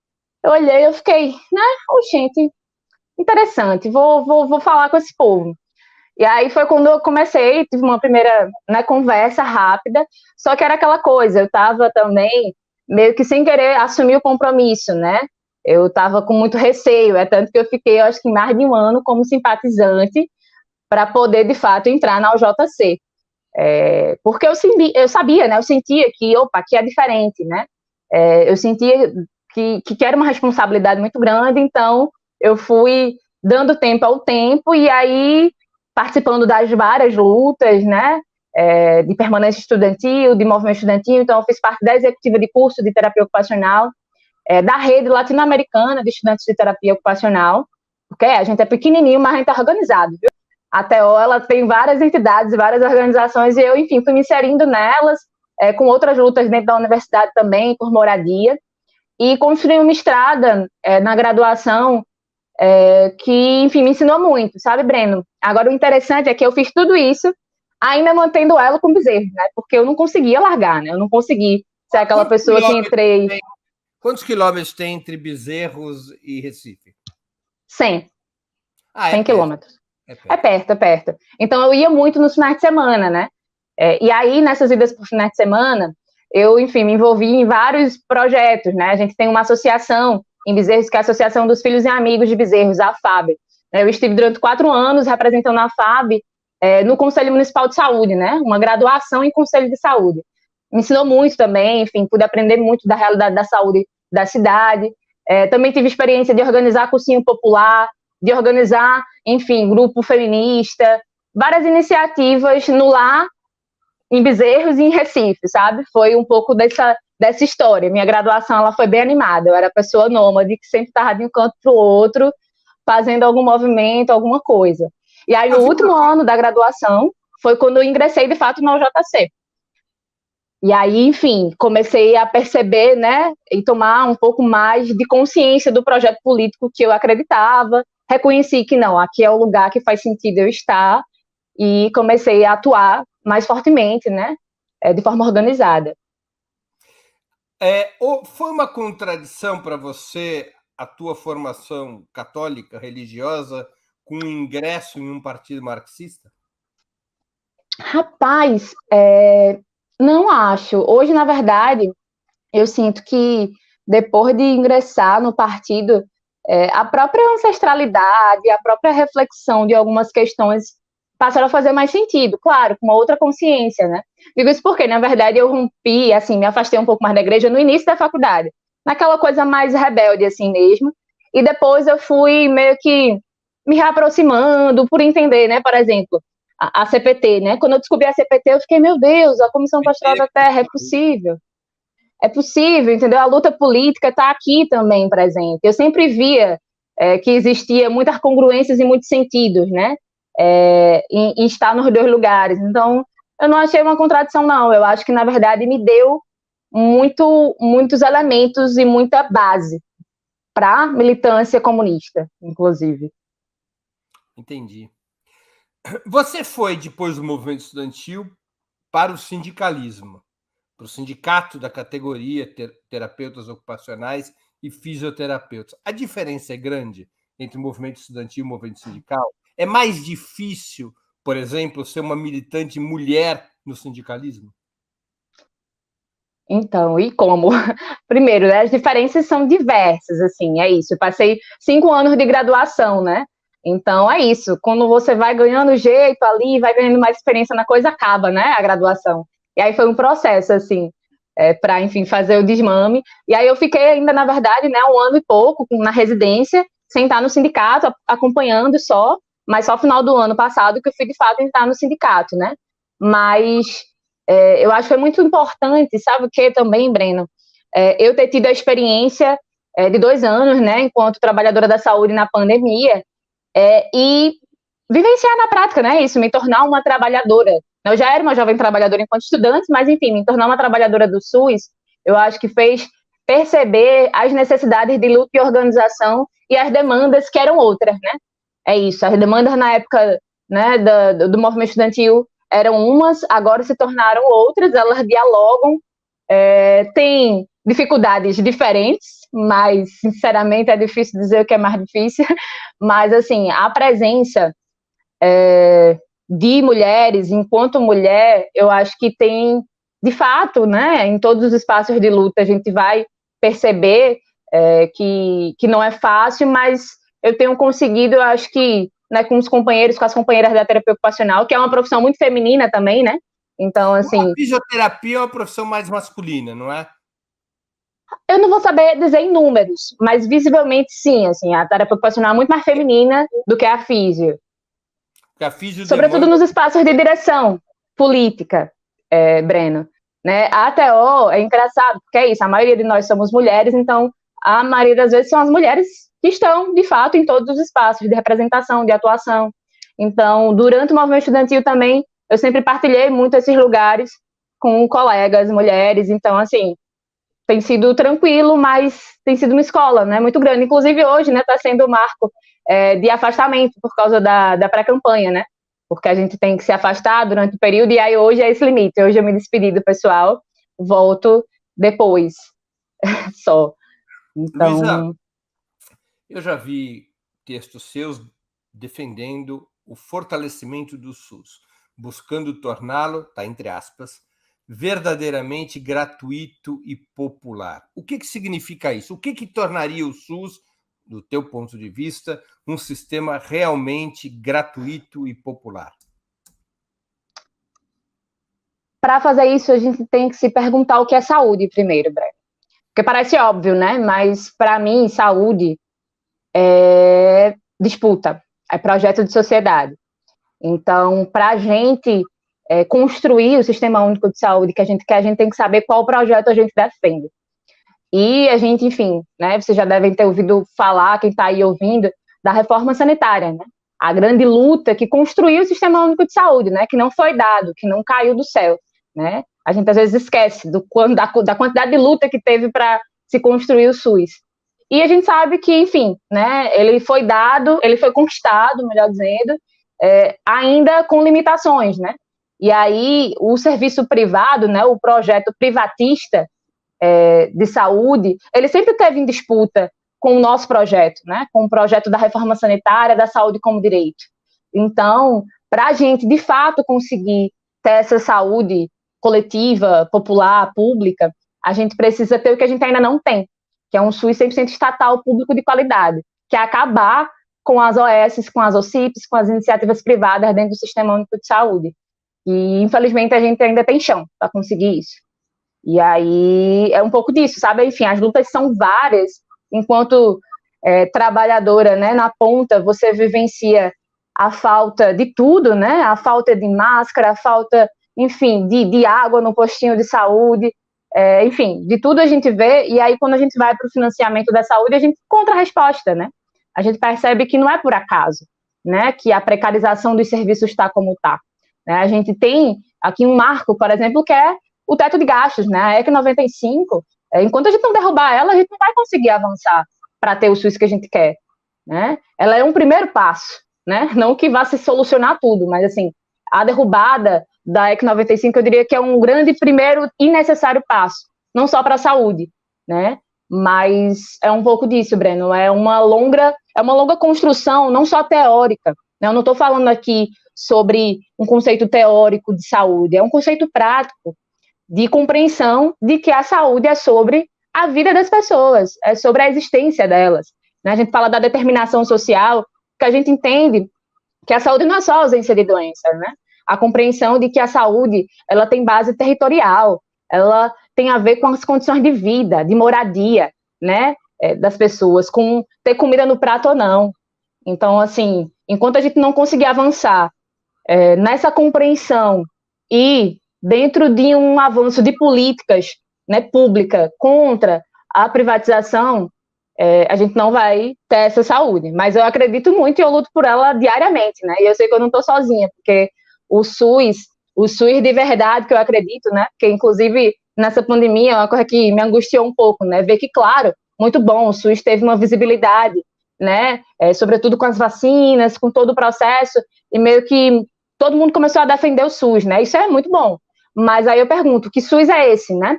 Eu olhei, eu fiquei, né, gente, interessante, vou falar com esse povo. E aí foi quando eu comecei, tive uma primeira, né, conversa rápida, só que era aquela coisa, eu estava também meio que sem querer assumir o compromisso, né? Eu estava com muito receio, tanto que eu fiquei, eu acho que mais de um ano como simpatizante para poder, de fato, entrar na UJC. Porque eu sabia, né? Eu sentia que, opa, aqui é diferente, né? Eu sentia que era uma responsabilidade muito grande, então eu fui dando tempo ao tempo e aí participando das várias lutas, né, de permanência estudantil, de movimento estudantil. Então eu fiz parte da executiva de curso de terapia ocupacional, da rede latino-americana de estudantes de terapia ocupacional, porque a gente é pequenininho, mas a gente é organizado, viu? A TO, ela tem várias entidades, várias organizações, e eu, enfim, fui me inserindo nelas, com outras lutas dentro da universidade também, por moradia. e construí uma estrada na graduação que, enfim, me ensinou muito, sabe, Breno? Agora, o interessante é que eu fiz tudo isso ainda mantendo ela com Bezerro, né? Porque eu não conseguia largar, né? Eu não consegui ser aquela pessoa que entrei... Quantos quilômetros tem entre Bezerros e Recife? 100. 100 quilômetros. É perto. É perto. Então, eu ia muito nos finais de semana, né? E aí, nessas idas por finais de semana, eu, enfim, me envolvi em vários projetos, né? A gente tem uma associação em Bezerros, que é a Associação dos Filhos e Amigos de Bezerros, a FAB. Eu estive durante 4 anos representando a FAB no Conselho Municipal de Saúde, né? Uma graduação em Conselho de Saúde. Me ensinou muito também, enfim, pude aprender muito da realidade da saúde da cidade. Também tive experiência de organizar cursinho popular, de organizar, enfim, grupo feminista, várias iniciativas no lar, em Bezerros e em Recife, sabe? Foi um pouco dessa história. Minha graduação ela foi bem animada. Eu era pessoa nômade que sempre estava de um canto para o outro, fazendo algum movimento, alguma coisa. E aí, no último ano da graduação, foi quando eu ingressei, de fato, na UJC. E aí, enfim, comecei a perceber, né, e tomar um pouco mais de consciência do projeto político que eu acreditava, reconheci que não, aqui é o lugar que faz sentido eu estar, e comecei a atuar mais fortemente, né, de forma organizada. Foi uma contradição para você a tua formação católica, religiosa, com o ingresso em um partido marxista? Rapaz, não acho. Hoje, na verdade, eu sinto que depois de ingressar no partido, a própria ancestralidade, a própria reflexão de algumas questões passaram a fazer mais sentido, claro, com uma outra consciência, né? Digo isso porque, na verdade, eu rompi, assim, me afastei um pouco mais da igreja no início da faculdade, naquela coisa mais rebelde, assim mesmo, e depois eu fui meio que me reaproximando por entender, né, por exemplo, a CPT, né? Quando eu descobri a CPT, eu fiquei, meu Deus, a Comissão Pastoral da Terra, é possível. É possível, entendeu? A luta política está aqui também presente. Eu sempre via que existia muitas congruências e muitos sentidos, né? Em estar nos dois lugares. Então, eu não achei uma contradição, não. Eu acho que, na verdade, me deu muitos elementos e muita base para a militância comunista, inclusive. Entendi. Você foi, depois do movimento estudantil, para o sindicalismo, para o sindicato da categoria terapeutas ocupacionais e fisioterapeutas. A diferença é grande entre o movimento estudantil e o movimento sindical? É mais difícil, por exemplo, ser uma militante mulher no sindicalismo? Então, e como? Primeiro, né, as diferenças são diversas, assim, é isso. Eu passei 5 anos de graduação, né? Então, é isso. Quando você vai ganhando jeito ali, vai ganhando mais experiência na coisa, acaba, né, a graduação. E aí foi um processo, assim, para, enfim, fazer o desmame. E aí eu fiquei ainda, na verdade, né, 1 ano e pouco na residência, sem estar no sindicato, acompanhando só, mas só no final do ano passado que eu fui, de fato, entrar no sindicato, né? Mas eu acho que foi muito importante, sabe o que também, Breno? Eu ter tido a experiência de 2 anos, né, enquanto trabalhadora da saúde na pandemia, e vivenciar na prática, né, isso, me tornar uma trabalhadora. Eu já era uma jovem trabalhadora enquanto estudante, mas, enfim, me tornar uma trabalhadora do SUS, eu acho que fez perceber as necessidades de luta e organização e as demandas que eram outras, né? É isso, as demandas na época, né, do movimento estudantil eram umas, agora se tornaram outras, elas dialogam, tem dificuldades diferentes, mas, sinceramente, é difícil dizer o que é mais difícil, mas, assim, a presença de mulheres, enquanto mulher, eu acho que tem, de fato, né, em todos os espaços de luta, a gente vai perceber que não é fácil, mas eu tenho conseguido, eu acho que, né, com os companheiros, com as companheiras da terapia ocupacional, que é uma profissão muito feminina também, né? Então, assim... A fisioterapia é uma profissão mais masculina, não é? Eu não vou saber dizer em números, mas visivelmente sim, assim, a terapia ocupacional é muito mais feminina do que a físio. A físio sobretudo nos espaços de direção política, Breno. Né? A ATO é engraçado, porque é isso, a maioria de nós somos mulheres, então a maioria das vezes são as mulheres que estão, de fato, em todos os espaços de representação, de atuação. Então, durante o movimento estudantil também, eu sempre partilhei muito esses lugares com colegas mulheres, então, assim, tem sido tranquilo, mas tem sido uma escola, né, muito grande. Inclusive hoje, né, está sendo o marco de afastamento por causa da pré-campanha, né, porque a gente tem que se afastar durante o período, e aí hoje é esse limite. Hoje eu me despedi do pessoal, volto depois, só. Então... Luísa, eu já vi textos seus defendendo o fortalecimento do SUS, buscando torná-lo, tá entre aspas, verdadeiramente gratuito e popular. O que significa isso? O que tornaria o SUS, do teu ponto de vista, um sistema realmente gratuito e popular? Para fazer isso, a gente tem que se perguntar o que é saúde primeiro, Breno. Porque parece óbvio, né? Mas para mim, saúde é disputa, é projeto de sociedade. Então, para a gente construir o Sistema Único de Saúde que a gente quer, a gente tem que saber qual projeto a gente defende. E a gente, enfim, né, vocês já devem ter ouvido falar, quem está aí ouvindo, da reforma sanitária, né? A grande luta que construiu o Sistema Único de Saúde, né? Que não foi dado, que não caiu do céu, né? A gente às vezes esquece da quantidade de luta que teve para se construir o SUS. E a gente sabe que, enfim, né, ele foi dado, ele foi conquistado, melhor dizendo, ainda com limitações, né? E aí o serviço privado, né, o projeto privatista de saúde, ele sempre teve em disputa com o nosso projeto, né, com o projeto da reforma sanitária, da saúde como direito. Então, para a gente, de fato, conseguir ter essa saúde coletiva, popular, pública, a gente precisa ter o que a gente ainda não tem, que é um SUS 100% estatal, público de qualidade, que é acabar com as OS, com as OCIPs, com as iniciativas privadas dentro do Sistema Único de Saúde. E, infelizmente, a gente ainda tem chão para conseguir isso. E aí é um pouco disso, sabe? Enfim, as lutas são várias. Enquanto trabalhadora, né, na ponta, você vivencia a falta de tudo, né? A falta de máscara, a falta, enfim, de água no postinho de saúde, enfim, de tudo a gente vê. E aí, quando a gente vai para o financiamento da saúde, a gente encontra a resposta, né? A gente percebe que não é por acaso, né, que a precarização dos serviços está como está. Né? A gente tem aqui um marco, por exemplo, que é o teto de gastos, né? A EC 95, enquanto a gente não derrubar ela, a gente não vai conseguir avançar para ter o SUS que a gente quer, né? Ela é um primeiro passo, né? Não que vá se solucionar tudo, mas assim, a derrubada da EC 95, eu diria que é um grande primeiro e necessário passo, não só para a saúde, né? Mas é um pouco disso, Breno, é uma longa construção, não só teórica, né? Eu não estou falando aqui sobre um conceito teórico de saúde, é um conceito prático, de compreensão de que a saúde é sobre a vida das pessoas, é sobre a existência delas. Né? A gente fala da determinação social, que a gente entende que a saúde não é só a ausência de doenças, né? A compreensão de que a saúde, ela tem base territorial, ela tem a ver com as condições de vida, de moradia, né, das pessoas, com ter comida no prato ou não. Então, assim, enquanto a gente não conseguir avançar nessa compreensão e dentro de um avanço de políticas, né, pública contra a privatização, a gente não vai ter essa saúde. Mas eu acredito muito e eu luto por ela diariamente, né? E eu sei que eu não estou sozinha, porque o SUS de verdade que eu acredito, né? Porque inclusive nessa pandemia é uma coisa que me angustiou um pouco, né? Ver que, claro, muito bom, o SUS teve uma visibilidade, né? Sobretudo com as vacinas, com todo o processo, e meio que todo mundo começou a defender o SUS, né? Isso é muito bom. Mas aí eu pergunto, que SUS é esse, né?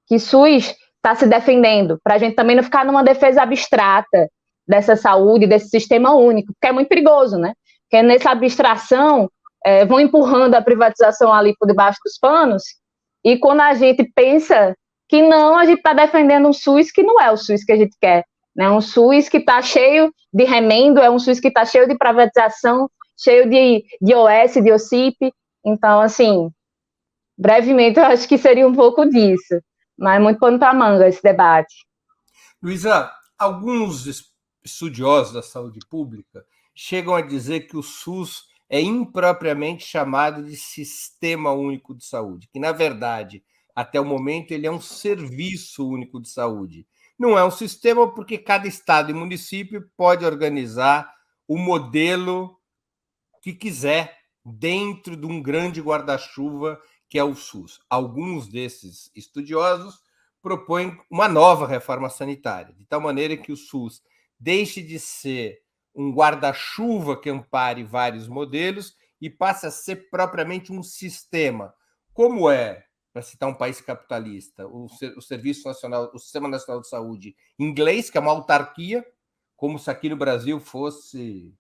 Que SUS está se defendendo? Para a gente também não ficar numa defesa abstrata dessa saúde, desse sistema único, porque é muito perigoso, né? Porque nessa abstração vão empurrando a privatização ali por debaixo dos panos, e quando a gente pensa que não, a gente está defendendo um SUS que não é o SUS que a gente quer, né? Um SUS que está cheio de remendo, é um SUS que está cheio de privatização, cheio de OS, de OCIP. Então, assim, brevemente, eu acho que seria um pouco disso, mas muito pano para manga esse debate. Luísa, alguns estudiosos da saúde pública chegam a dizer que o SUS é impropriamente chamado de Sistema Único de Saúde, que, na verdade, até o momento, ele é um serviço único de saúde. Não é um sistema porque cada estado e município pode organizar o modelo que quiser dentro de um grande guarda-chuva que é o SUS. Alguns desses estudiosos propõe uma nova reforma sanitária, de tal maneira que o SUS deixe de ser um guarda-chuva que ampare vários modelos e passe a ser propriamente um sistema, como é, para citar um país capitalista, o Serviço Nacional, o Sistema Nacional de Saúde inglês, que é uma autarquia, como se aqui no Brasil fosse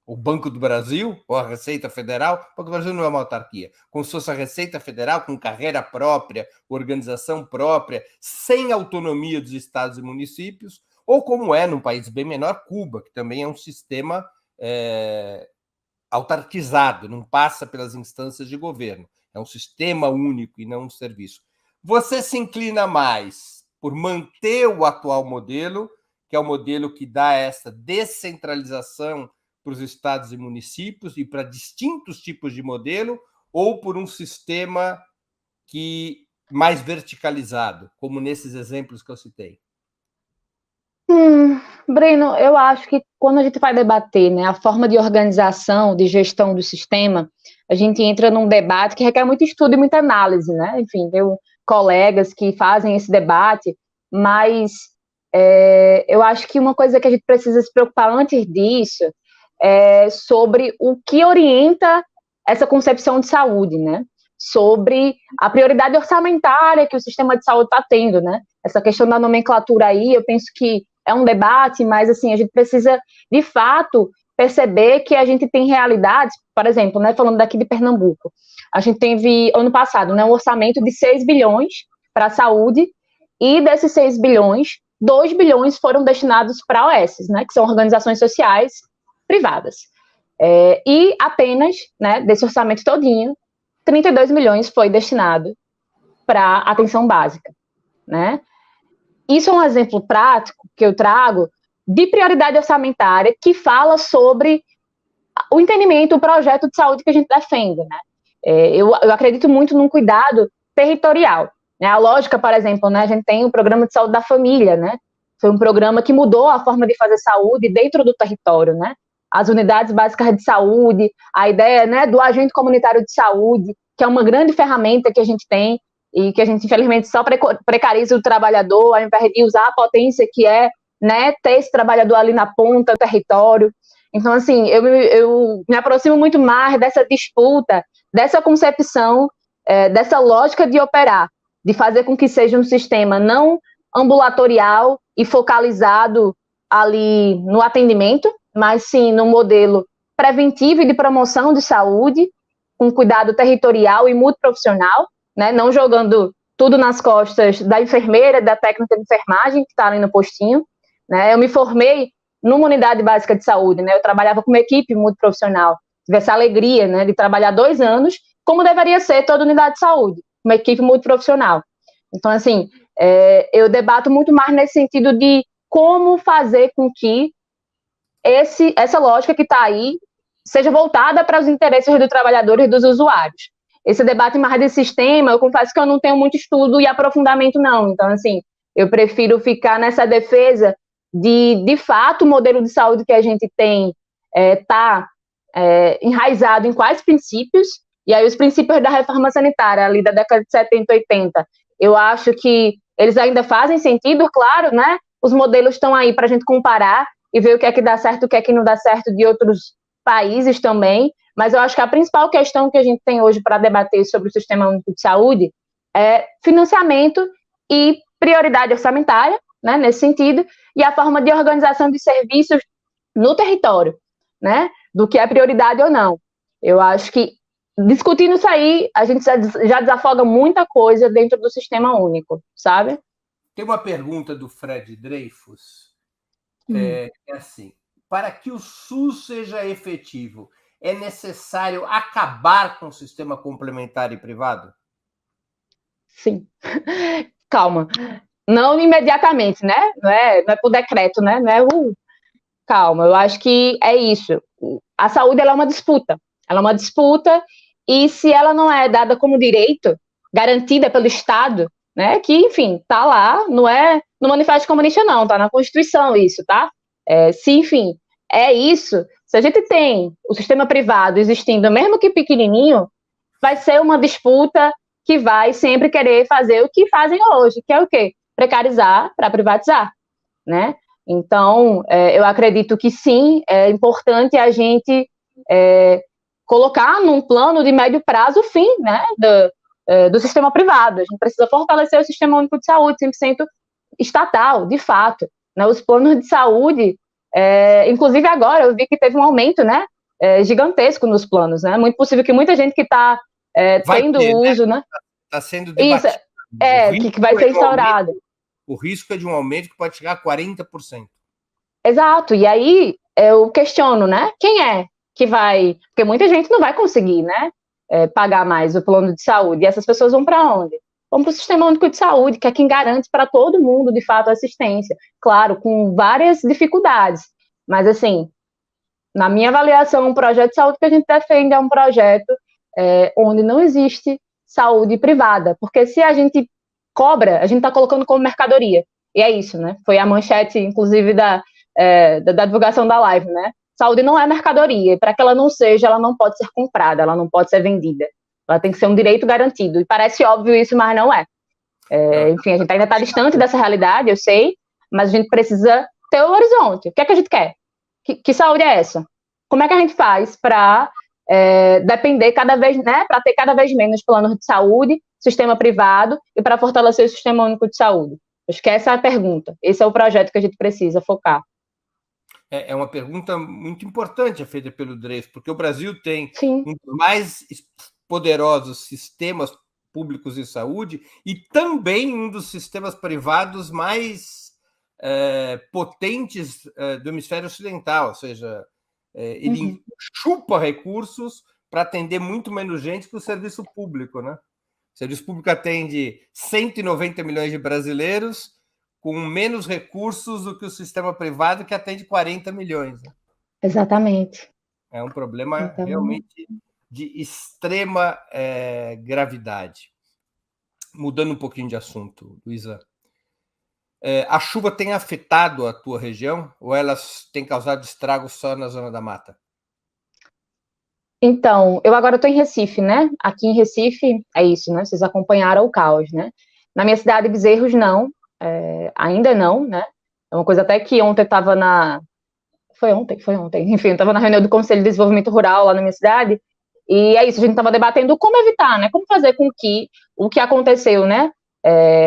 o Banco do Brasil, ou a Receita Federal. O Banco do Brasil não é uma autarquia, como se fosse a Receita Federal, com carreira própria, organização própria, sem autonomia dos estados e municípios, ou como é, num país bem menor, Cuba, que também é um sistema autarquizado, não passa pelas instâncias de governo, é um sistema único e não um serviço. Você se inclina mais por manter o atual modelo, que é o modelo que dá essa descentralização para os estados e municípios e para distintos tipos de modelo, ou por um sistema que mais verticalizado, como nesses exemplos que eu citei? Breno, eu acho que quando a gente vai debater, né, a forma de organização, de gestão do sistema, a gente entra num debate que requer muito estudo e muita análise, né? Enfim, tenho colegas que fazem esse debate, mas eu acho que uma coisa que a gente precisa se preocupar antes disso é sobre o que orienta essa concepção de saúde, né? Sobre a prioridade orçamentária que o sistema de saúde está tendo, né? Essa questão da nomenclatura aí, eu penso que é um debate, mas assim, a gente precisa, de fato, perceber que a gente tem realidades, por exemplo, né, falando daqui de Pernambuco, a gente teve, ano passado, né, um orçamento de 6 bilhões para a saúde, e desses 6 bilhões, 2 bilhões foram destinados para OS, né, que são organizações sociais privadas. E apenas, né, desse orçamento todinho, 32 milhões foi destinado para atenção básica, né? Isso é um exemplo prático que eu trago de prioridade orçamentária que fala sobre o entendimento, o projeto de saúde que a gente defende, né? Eu acredito muito num cuidado territorial, né? A lógica, por exemplo, né, a gente tem o programa de saúde da família, né? Foi um programa que mudou a forma de fazer saúde dentro do território, né? As unidades básicas de saúde, a ideia, né, do agente comunitário de saúde, que é uma grande ferramenta que a gente tem e que a gente, infelizmente, só precariza o trabalhador, ao invés de usar a potência que é, né, ter esse trabalhador ali na ponta do território. Então, assim, eu me aproximo muito mais dessa disputa, dessa concepção, dessa lógica de operar, de fazer com que seja um sistema não ambulatorial e focalizado ali no atendimento, mas sim no modelo preventivo e de promoção de saúde, com cuidado territorial e multiprofissional, né, não jogando tudo nas costas da enfermeira, da técnica de enfermagem que está ali no postinho, né? Eu me formei numa unidade básica de saúde, né? Eu trabalhava com uma equipe multiprofissional, tive essa alegria, né, de trabalhar 2 anos, como deveria ser toda unidade de saúde, uma equipe multiprofissional. Então, assim, eu debato muito mais nesse sentido de como fazer com que essa lógica que está aí seja voltada para os interesses do trabalhador e dos usuários. Esse debate mais de sistema, eu confesso que eu não tenho muito estudo e aprofundamento, não. Então, assim, eu prefiro ficar nessa defesa de fato, o modelo de saúde que a gente tem está enraizado em quais princípios, e aí os princípios da reforma sanitária, ali da década de 70, 80, eu acho que eles ainda fazem sentido, claro, né? Os modelos estão aí para a gente comparar e ver o que é que dá certo, o que é que não dá certo de outros países também, mas eu acho que a principal questão que a gente tem hoje para debater sobre o Sistema Único de Saúde é financiamento e prioridade orçamentária, né, nesse sentido, e a forma de organização de serviços no território, né, do que é prioridade ou não. Eu acho que, discutindo isso aí, a gente já desafoga muita coisa dentro do Sistema Único, sabe? Tem uma pergunta do Fred Dreyfus, é assim: para que o SUS seja efetivo, é necessário acabar com o sistema complementar e privado? Sim. Calma. Não imediatamente, né? Não é por decreto, né? Não é calma, eu acho que é isso. A saúde ela é uma disputa. Ela é uma disputa, e se ela não é dada como direito, garantida pelo Estado, né? Que, enfim, tá lá, não é no Manifesto Comunista, não, tá na Constituição isso, tá? Se, enfim, é isso, se a gente tem o sistema privado existindo, mesmo que pequenininho, vai ser uma disputa que vai sempre querer fazer o que fazem hoje, que é o quê? Precarizar para privatizar, né? Então, eu acredito que sim, é importante a gente colocar num plano de médio prazo o fim, né, do sistema privado. A gente precisa fortalecer o Sistema Único de Saúde, 100% estatal, de fato. Né? Os planos de saúde, inclusive agora, eu vi que teve um aumento, né, gigantesco nos planos. Né? Muito possível que muita gente que está tendo ter, uso... Né? Está sendo debatido. Isso, que vai ser instaurado. O risco é de um aumento que pode chegar a 40%. Exato, e aí eu questiono, né, quem é que vai... Porque muita gente não vai conseguir, né, pagar mais o plano de saúde, e essas pessoas vão para onde? Vão para o Sistema Único de Saúde, que é quem garante para todo mundo, de fato, a assistência. Claro, com várias dificuldades, mas, assim, na minha avaliação, um projeto de saúde que a gente defende é um projeto onde não existe saúde privada, porque se a gente cobra, a gente está colocando como mercadoria, e é isso, né? Foi a manchete, inclusive, da divulgação da live, né? Saúde não é mercadoria, e para que ela não seja, ela não pode ser comprada, ela não pode ser vendida. Ela tem que ser um direito garantido. E parece óbvio isso, mas não é. Enfim, a gente ainda está distante dessa realidade, eu sei, mas a gente precisa ter o horizonte. O que é que a gente quer? Que saúde é essa? Como é que a gente faz para depender cada vez, né? Para ter cada vez menos planos de saúde, sistema privado, e para fortalecer o Sistema Único de Saúde? Acho que essa é a pergunta. Esse é o projeto que a gente precisa focar. É uma pergunta muito importante feita pelo Dreyfus, porque o Brasil tem Sim. um dos mais poderosos sistemas públicos de saúde e também um dos sistemas privados mais potentes do hemisfério ocidental, ou seja, ele chupa recursos para atender muito menos gente que o serviço público, né? O serviço público atende 190 milhões de brasileiros com menos recursos do que o sistema privado, que atende 40 milhões. Né? Exatamente. É um problema realmente de extrema gravidade. Mudando um pouquinho de assunto, Luísa. A chuva tem afetado a tua região ou elas têm causado estragos só na Zona da Mata? Então, eu agora estou em Recife, né? Aqui em Recife é isso, né? Vocês acompanharam o caos, né? Na minha cidade, Bezerros, não. Ainda não, né? É uma coisa até que ontem estava Foi ontem. Enfim, eu estava na reunião do Conselho de Desenvolvimento Rural lá na minha cidade, e é isso, a gente estava debatendo como evitar, né? Como fazer com que o que aconteceu, né?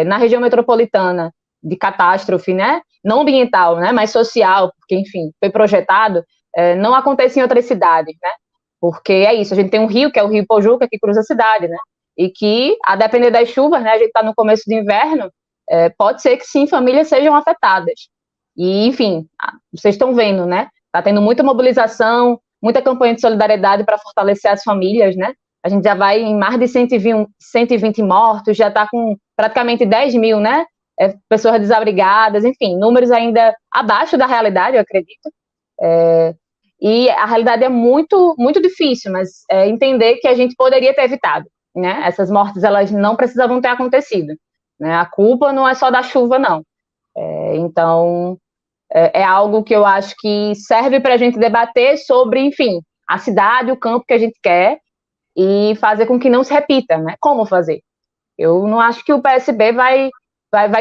Na região metropolitana de catástrofe, né? Não ambiental, né? Mas social, porque, enfim, foi projetado, não aconteça em outras cidades, né? Porque é isso, a gente tem um rio, que é o Rio Pojuca, que cruza a cidade, né? E que, a depender das chuvas, né? A gente está no começo do inverno, pode ser que sim, famílias sejam afetadas. E, enfim, vocês estão vendo, né? Está tendo muita mobilização, muita campanha de solidariedade para fortalecer as famílias, né? A gente já vai em mais de 120 mortos, já está com praticamente 10 mil, né? Pessoas desabrigadas, enfim, números ainda abaixo da realidade, eu acredito. E a realidade é muito, muito difícil, mas entender que a gente poderia ter evitado, né? Essas mortes, elas não precisavam ter acontecido, né? A culpa não é só da chuva, não. Então, é algo que eu acho que serve para a gente debater sobre, enfim, a cidade, o campo que a gente quer e fazer com que não se repita, né? Como fazer? Eu não acho que o PSB vai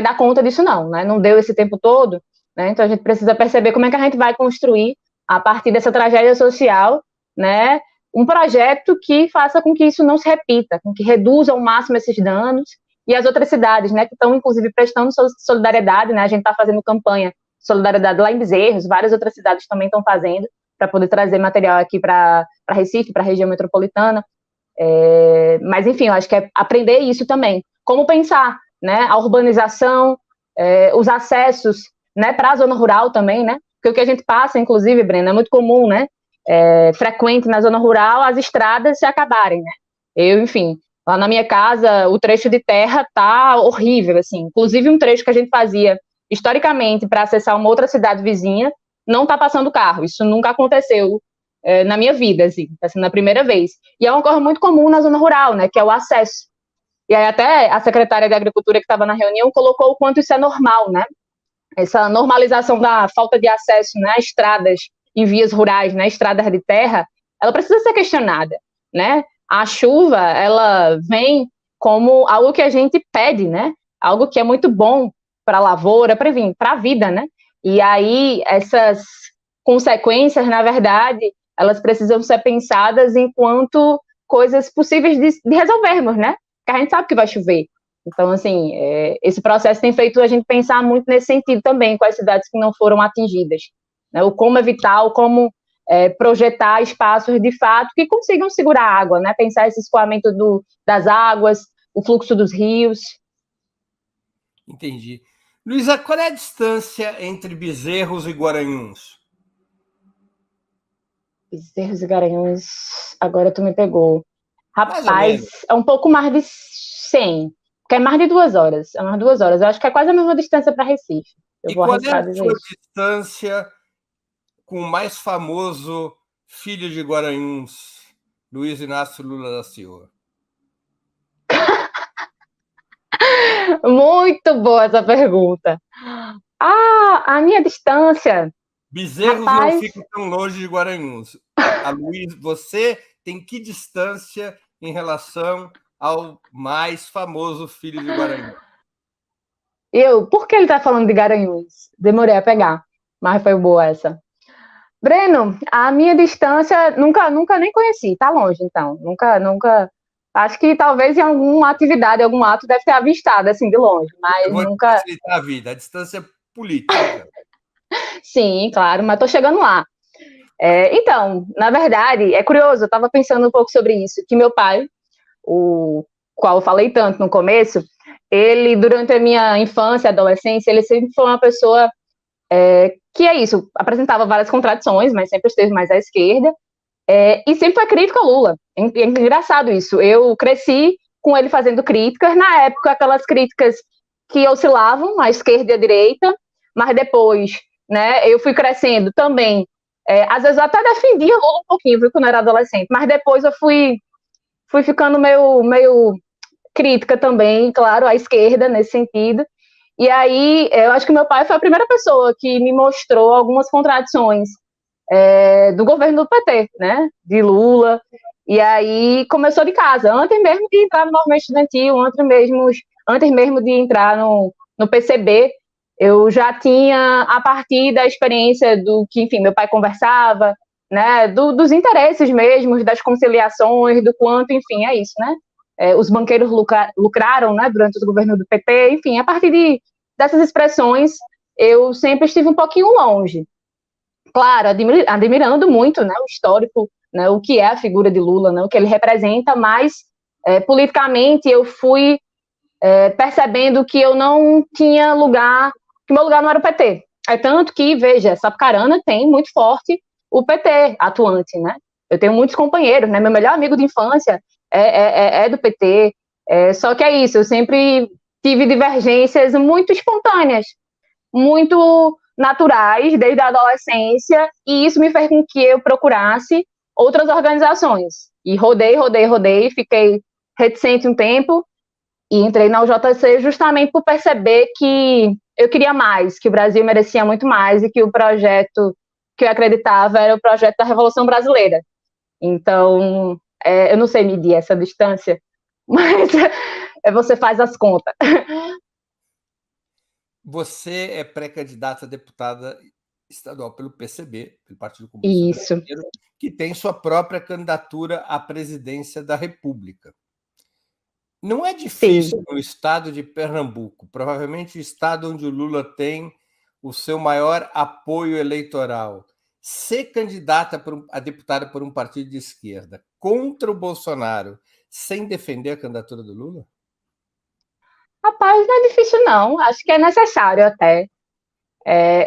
dar conta disso, não, né? Não deu esse tempo todo, né? Então a gente precisa perceber como é que a gente vai construir, a partir dessa tragédia social, né? Um projeto que faça com que isso não se repita, com que reduza ao máximo esses danos, e as outras cidades, né? Que estão, inclusive, prestando solidariedade, né? A gente está fazendo campanha de solidariedade lá em Bezerros, várias outras cidades também estão fazendo, para poder trazer material aqui para Recife, para a região metropolitana. Mas, enfim, eu acho que é aprender isso também. Como pensar, né? A urbanização, os acessos, né? Para a zona rural também, né? Porque o que a gente passa, inclusive, Breno, é muito comum, né? Frequente na zona rural, as estradas se acabarem, né? Enfim, lá na minha casa, o trecho de terra tá horrível, assim. Inclusive, um trecho que a gente fazia historicamente para acessar uma outra cidade vizinha, não tá passando carro. Isso nunca aconteceu na minha vida, assim, tá sendo a primeira vez. E é uma coisa muito comum na zona rural, né? Que é o acesso. E aí até a secretária de Agricultura que estava na reunião colocou o quanto isso é normal, né? Essa normalização da falta de acesso, né, a estradas em vias rurais, né, estradas de terra, ela precisa ser questionada, né? A chuva, ela vem como algo que a gente pede, né? Algo que é muito bom para a lavoura, para a vida, né? E aí, essas consequências, na verdade, elas precisam ser pensadas enquanto coisas possíveis de resolvermos, né? Porque a gente sabe que vai chover. Então, assim, esse processo tem feito a gente pensar muito nesse sentido também, com as cidades que não foram atingidas. Né? O como evitar, o como projetar espaços, de fato, que consigam segurar a água, né? Pensar esse escoamento das águas, o fluxo dos rios. Entendi. Luísa, qual é a distância entre Bezerros e Guaranhuns? Bezerros e Garanhuns, agora tu me pegou. Mais ou menos. Rapaz, é um pouco mais de 100, porque é mais de 2 horas. É umas 2 horas. Eu acho que é quase a mesma distância para Recife. Eu E vou qual é arriscar a dizer sua isso. distância com o mais famoso filho de Guaranhuns, Luiz Inácio Lula da Silva? Muito boa essa pergunta. A minha distância, Bezerros não rapaz, fica tão longe de Guaranhuns. A Luiz, você tem que distância em relação ao mais famoso filho de Guaranhuns? por que ele tá falando de Garanhuns? Demorei a pegar, mas foi boa essa. Breno, a minha distância nunca nem conheci, tá longe então. Nunca. Acho que talvez em alguma atividade, algum ato deve ter avistado assim de longe, Eu mas vou te nunca. facilitar a vida. A distância política. Sim, claro, mas tô chegando lá. Então, na verdade, é curioso, eu estava pensando um pouco sobre isso, que meu pai, o qual eu falei tanto no começo, ele, durante a minha infância e adolescência, ele sempre foi uma pessoa que é isso, apresentava várias contradições, mas sempre esteve mais à esquerda, e sempre foi crítico ao Lula. É engraçado isso. Eu cresci com ele fazendo críticas, na época, aquelas críticas que oscilavam à esquerda e à direita, mas depois, né, eu fui crescendo também. Às vezes eu até defendia Lula um pouquinho, viu, quando eu era adolescente, mas depois eu fui ficando meio crítica também, claro, à esquerda nesse sentido. E aí, eu acho que meu pai foi a primeira pessoa que me mostrou algumas contradições do governo do PT, né? De Lula. E aí começou de casa, antes mesmo de entrar no movimento estudantil, antes mesmo de entrar no PCB, eu já tinha, a partir da experiência do que, enfim, meu pai conversava, né, dos interesses mesmo, das conciliações, do quanto, enfim, é isso, né? Os banqueiros lucraram, né, durante o governo do PT, enfim, a partir dessas expressões, eu sempre estive um pouquinho longe. Claro, admirando muito, né, o histórico, né, o que é a figura de Lula, né, o que ele representa, mas politicamente eu fui percebendo que eu não tinha lugar, que meu lugar não era o PT. É tanto que, veja, Sapucarana tem muito forte o PT atuante, né? Eu tenho muitos companheiros, né? Meu melhor amigo de infância é do PT, só que é isso, eu sempre tive divergências muito espontâneas, muito naturais desde a adolescência, e isso me fez com que eu procurasse outras organizações. E rodei, fiquei reticente um tempo e entrei na UJC justamente por perceber que eu queria mais, que o Brasil merecia muito mais e que o projeto que eu acreditava era o projeto da Revolução Brasileira. Então, eu não sei medir essa distância, mas você faz as contas. Você é pré-candidata a deputada estadual pelo PCB, pelo Partido Comunista Isso. Brasileiro, que tem sua própria candidatura à presidência da República. Não é difícil Sim. no estado de Pernambuco, provavelmente o estado onde o Lula tem o seu maior apoio eleitoral, ser candidata a deputada por um partido de esquerda contra o Bolsonaro sem defender a candidatura do Lula? Rapaz, não é difícil, não. Acho que é necessário até.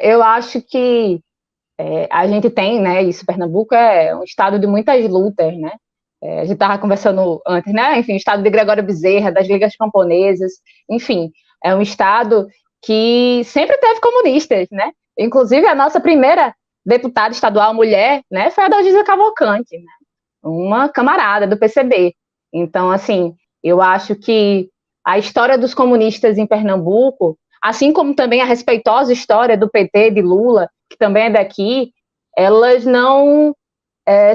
Eu acho que a gente tem, né? Isso, Pernambuco é um estado de muitas lutas, né? A gente estava conversando antes, né? Enfim, o estado de Gregório Bezerra, das ligas camponesas, enfim, é um estado que sempre teve comunistas, né? Inclusive, a nossa primeira deputada estadual mulher, né, foi a Dalgisa Cavalcante, né? Uma camarada do PCB. Então, assim, eu acho que a história dos comunistas em Pernambuco, assim como também a respeitosa história do PT de Lula, que também é daqui, elas não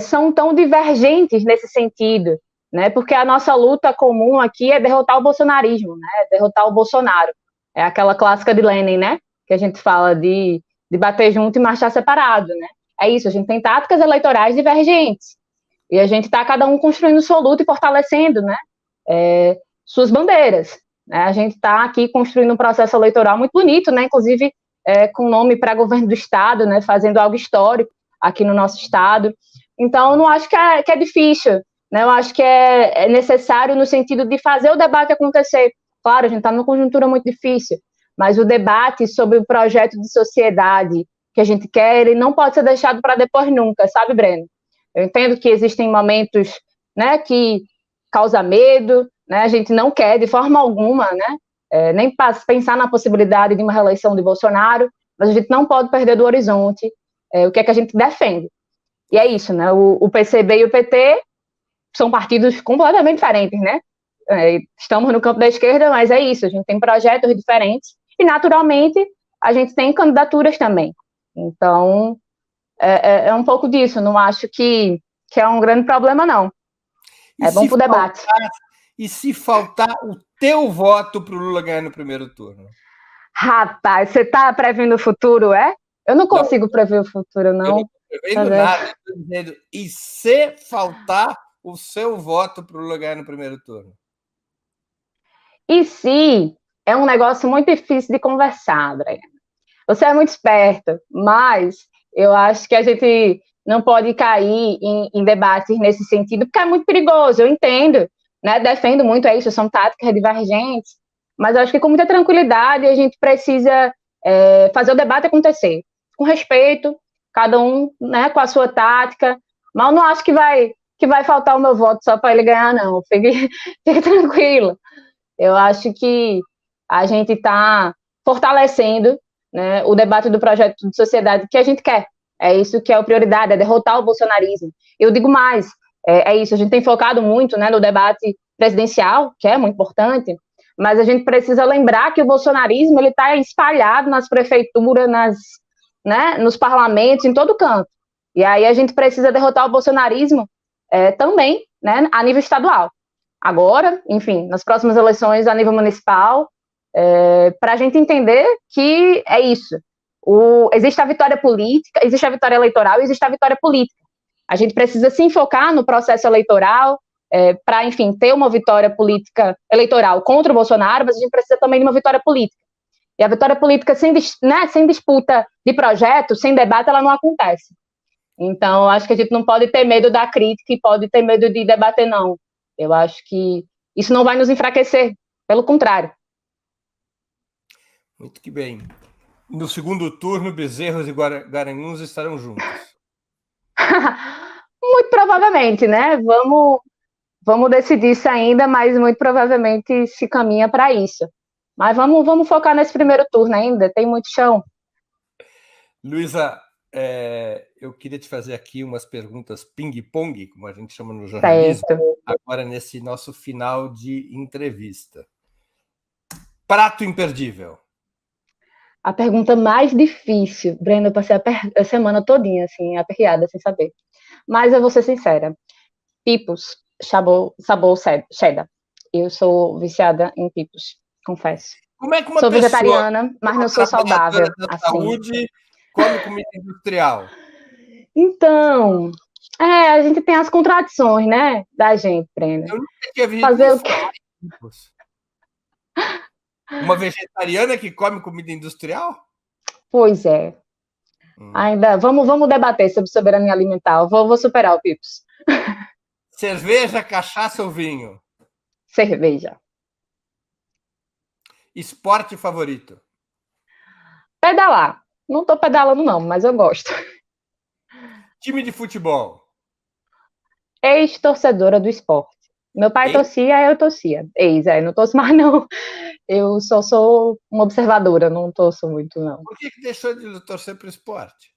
são tão divergentes nesse sentido, né? Porque a nossa luta comum aqui é derrotar o bolsonarismo, né? Derrotar o Bolsonaro. É aquela clássica de Lenin, né? Que a gente fala de bater junto e marchar separado, né? É isso, a gente tem táticas eleitorais divergentes. E a gente está cada um construindo sua luta e fortalecendo, né? Suas bandeiras. Né? A gente está aqui construindo um processo eleitoral muito bonito, né? Inclusive com nome para governo do Estado, né? Fazendo algo histórico aqui no nosso Estado. Então, eu não acho que é difícil, né? Eu acho que é necessário no sentido de fazer o debate acontecer. Claro, a gente está numa conjuntura muito difícil, mas o debate sobre o projeto de sociedade que a gente quer, ele não pode ser deixado para depois nunca, sabe, Breno? Eu entendo que existem momentos, né, que causa medo, né? A gente não quer de forma alguma, né, nem pensar na possibilidade de uma reeleição de Bolsonaro, mas a gente não pode perder do horizonte o que é que a gente defende. E é isso, né? O PCB e o PT são partidos completamente diferentes, né? Estamos no campo da esquerda, mas é isso, a gente tem projetos diferentes e, naturalmente, a gente tem candidaturas também. Então, é um pouco disso, não acho que é um grande problema, não. É bom para o debate. E se faltar o teu voto para o Lula ganhar no primeiro turno? Rapaz, você está prevendo o futuro, é? Eu não consigo prever o futuro, não. Eu não estou prevendo nada, estou dizendo, e se faltar o seu voto para o Lula ganhar no primeiro turno? E se é um negócio muito difícil de conversar, Breno. Você é muito esperto, mas eu acho que a gente não pode cair em debates nesse sentido, porque é muito perigoso, eu entendo, né? Defendo muito isso, são táticas divergentes, mas eu acho que com muita tranquilidade a gente precisa fazer o debate acontecer, com respeito, cada um, né, com a sua tática, mas eu não acho que vai faltar o meu voto só para ele ganhar, não. Fique tranquilo. Eu acho que a gente está fortalecendo, né, o debate do projeto de sociedade que a gente quer. É isso que é a prioridade, é derrotar o bolsonarismo. Eu digo mais, é isso, a gente tem focado muito, né, no debate presidencial, que é muito importante, mas a gente precisa lembrar que o bolsonarismo ele está espalhado nas prefeituras, né, nos parlamentos, em todo canto. E aí a gente precisa derrotar o bolsonarismo também, né, a nível estadual. Agora, enfim, nas próximas eleições a nível municipal, para a gente entender que é isso. Existe a vitória política, existe a vitória eleitoral e existe a vitória política. A gente precisa se enfocar no processo eleitoral para, enfim, ter uma vitória política eleitoral contra o Bolsonaro, mas a gente precisa também de uma vitória política. E a vitória política sem disputa de projeto, sem debate, ela não acontece. Então, acho que a gente não pode ter medo da crítica e pode ter medo de debater, não. Eu acho que isso não vai nos enfraquecer, pelo contrário. Muito que bem. No segundo turno, Bezerros e Garanhuns estarão juntos. Muito provavelmente, né? Vamos decidir isso ainda, mas muito provavelmente se caminha para isso. Mas vamos focar nesse primeiro turno ainda, tem muito chão. Luísa, eu queria te fazer aqui umas perguntas ping-pong, como a gente chama no jornalismo, certo. Agora nesse nosso final de entrevista. Prato imperdível. A pergunta mais difícil, Breno, eu passei a semana todinha, assim, aperreada, sem saber. Mas eu vou ser sincera. Pipos, sabor cheddar. Eu sou viciada em pipos, confesso. Como é que uma sou pessoa vegetariana, mas não sou saudável. Da saúde come comida industrial? Então, a gente tem as contradições, né, da gente, Breno. Eu nunca tinha visto fazer o quê? Uma vegetariana que come comida industrial? Pois é. Ainda vamos debater sobre soberania alimentar. Vou superar o Pipos. Cerveja, cachaça ou vinho? Cerveja. Esporte favorito? Pedalar. Não estou pedalando, não, mas eu gosto. Time de futebol? Ex-torcedora do esporte. Meu pai torcia, eu torcia. Não torço mais, não. Eu só sou uma observadora, não torço muito, não. Por que deixou de torcer para o esporte?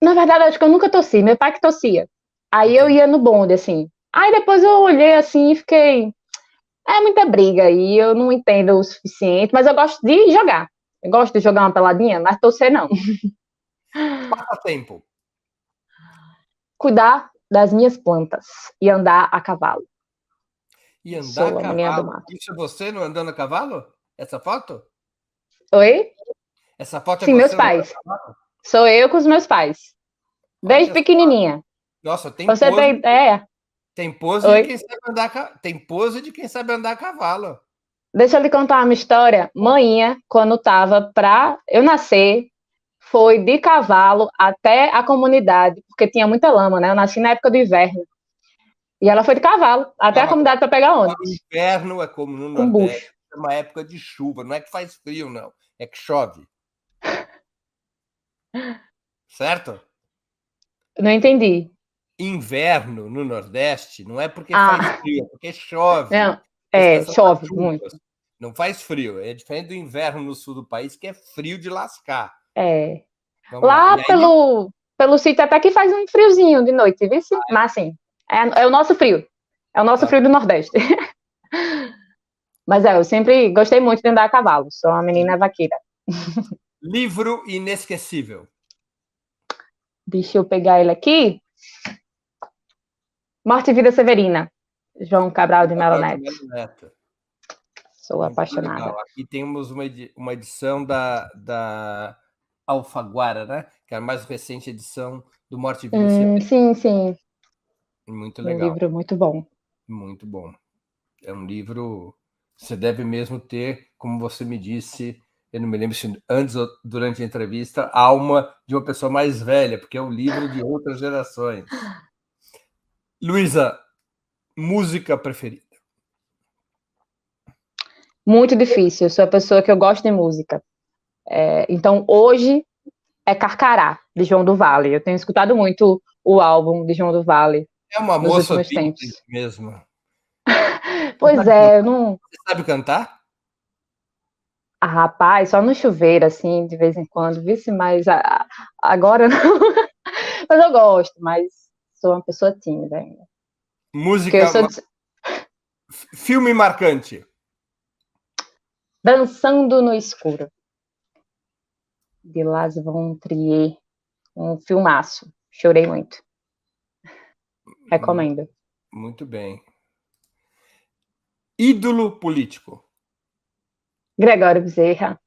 Na verdade, acho que eu nunca torci. Meu pai que torcia. Aí eu ia no bonde, assim. Aí depois eu olhei assim e fiquei... É muita briga e eu não entendo o suficiente, mas eu gosto de jogar. Eu gosto de jogar uma peladinha, mas torcer não. Passatempo? Cuidar das minhas plantas e andar a cavalo. E andar Sou a a menina do cavalo. mato. Isso é você não andando a cavalo? Essa foto? Oi? Essa foto é Sim, meus você andando pais. a cavalo? Sou eu com os meus pais. Desde Olha só. pequenininha. Nossa, Pra você ter ideia. tem pose de Oi? quem sabe andar, tem pose de quem sabe andar a cavalo. Deixa eu lhe contar uma história. Manhã, quando tava pra eu nascer, foi de cavalo até a comunidade, porque tinha muita lama, né? Eu nasci na época do inverno. E ela foi de cavalo até a Calma, comunidade para pegar o ônibus, inverno é como no com Nordeste, bucho. é uma época de chuva, não é que faz frio, não, é que chove, certo? Não entendi. Inverno no Nordeste não é porque faz Ah, frio, é porque chove. não. É, Estação das chove muito. chuvas. Não faz frio. É diferente do inverno no sul do país, que é frio de lascar. É. Vamos lá. Lá E aí, pelo sítio até que faz um friozinho de noite, viu? Mas assim, é o nosso frio. É o nosso tá, frio do Nordeste. Mas eu sempre gostei muito de andar a cavalo. Sou uma menina vaqueira. livro inesquecível. Deixa eu pegar ele aqui. Morte e Vida Severina. João Cabral de Melo Cabral de Neto. Melo Neto. Sou Muito apaixonada. legal. Aqui temos uma edição da Alfaguara, né? Que é a mais recente edição do Morte e Vida Severina. Sim, sim. Muito Um legal. livro muito bom. Muito bom. É um livro que você deve mesmo ter, como você me disse, eu não me lembro se antes ou durante a entrevista, a alma de uma pessoa mais velha, porque é um livro de outras gerações. Luísa, música preferida? Muito difícil. Eu sou a pessoa que eu gosto de música. Então, hoje é Carcará, de João do Vale. Eu tenho escutado muito o álbum de João do Vale É uma nos moça últimos vintage tempos. mesmo. Pois é, eu não. Você sabe cantar? Ah, rapaz, só no chuveiro, assim, de vez em quando, vice, mas agora não. Mas eu gosto, mas sou uma pessoa tímida ainda. Porque eu Música, sou filme marcante. Dançando no Escuro, de Lars von Trier. Um filmaço. Chorei muito. Recomendo. Muito bem. Ídolo político. Gregório Bezerra,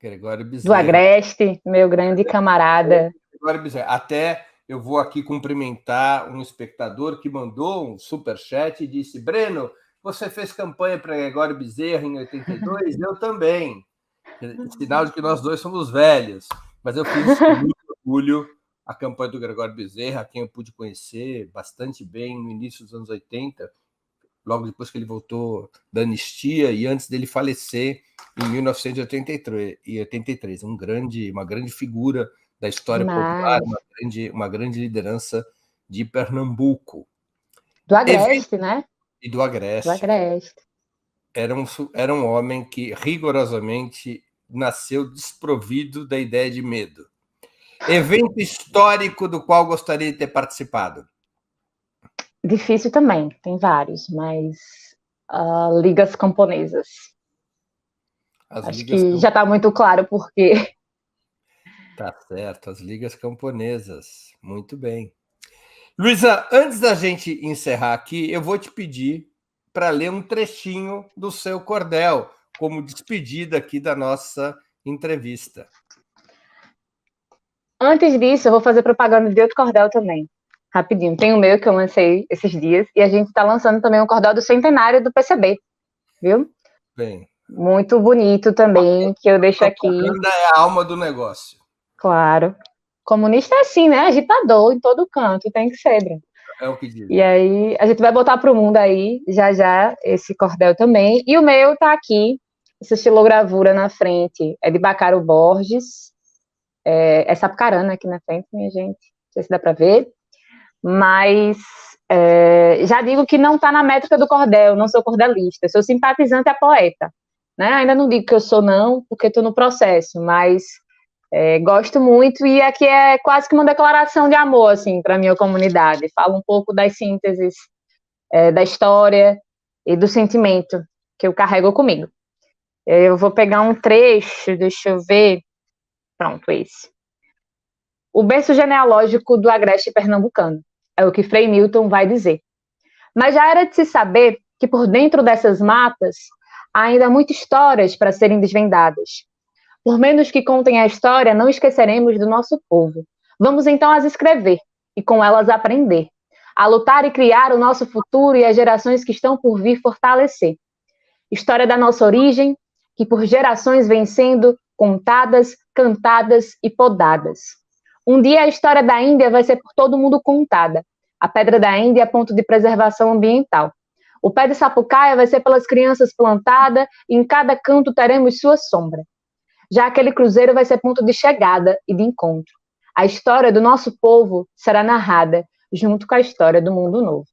Gregório do Bezerra. Agreste, meu grande camarada. Gregório Bezerra. Até eu vou aqui cumprimentar um espectador que mandou um superchat e disse: Breno, você fez campanha para Gregório Bezerra em 82? Eu também. Sinal de que nós dois somos velhos. Mas eu fiz com muito orgulho a campanha do Gregório Bezerra, a quem eu pude conhecer bastante bem no início dos anos 80, logo depois que ele voltou da anistia e antes dele falecer em 1983. Uma grande figura da história popular, Demais. uma grande liderança de Pernambuco. Do Agreste, né? E do Do Agreste. Agreste. Era um homem que rigorosamente nasceu desprovido da ideia de medo. Evento histórico do qual gostaria de ter participado? Difícil também, tem vários, mas ligas camponesas. As Acho ligas que já está muito claro porque Tá certo, as ligas camponesas. Muito bem. Luísa, antes da gente encerrar aqui, eu vou te pedir para ler um trechinho do seu cordel, como despedida aqui da nossa entrevista. antes disso eu vou fazer propaganda de outro cordel também. Rapidinho, tem o meu que eu lancei esses dias e a gente está lançando também um cordel do centenário do PCB, viu? Bem, Muito bonito também, que eu deixo aqui, propaganda é a alma do negócio. claro. Comunista é assim, né? Agitador em todo canto, tem que ser, Bruno. É o que E dizem. aí, a gente vai botar pro mundo aí, já já, esse cordel também. E o meu tá aqui, essa estilogravura na frente é de Bacaro Borges, é Sapucarana aqui na frente, minha gente, não sei se dá pra ver. Mas já digo que não tá na métrica do cordel, não sou cordelista, sou simpatizante a poeta. Né? Ainda não digo que eu sou não, porque estou no processo, mas gosto muito e aqui é quase que uma declaração de amor, assim, para a minha comunidade. Falo um pouco das sínteses da história e do sentimento que eu carrego comigo. Eu vou pegar um trecho, deixa eu ver. Pronto, esse. O berço genealógico do agreste pernambucano. É o que Frei Milton vai dizer. Mas já era de se saber que por dentro dessas matas há ainda muitas histórias para serem desvendadas. Por menos que contem a história, não esqueceremos do nosso povo. Vamos então as escrever e com elas aprender, a lutar e criar o nosso futuro e as gerações que estão por vir fortalecer. História da nossa origem, que por gerações vem sendo contadas, cantadas e podadas. Um dia a história da Índia vai ser por todo mundo contada. A Pedra da Índia é ponto de preservação ambiental. O pé de sapucaia vai ser pelas crianças plantada e em cada canto teremos sua sombra. Já aquele cruzeiro vai ser ponto de chegada e de encontro. A história do nosso povo será narrada junto com a história do mundo novo.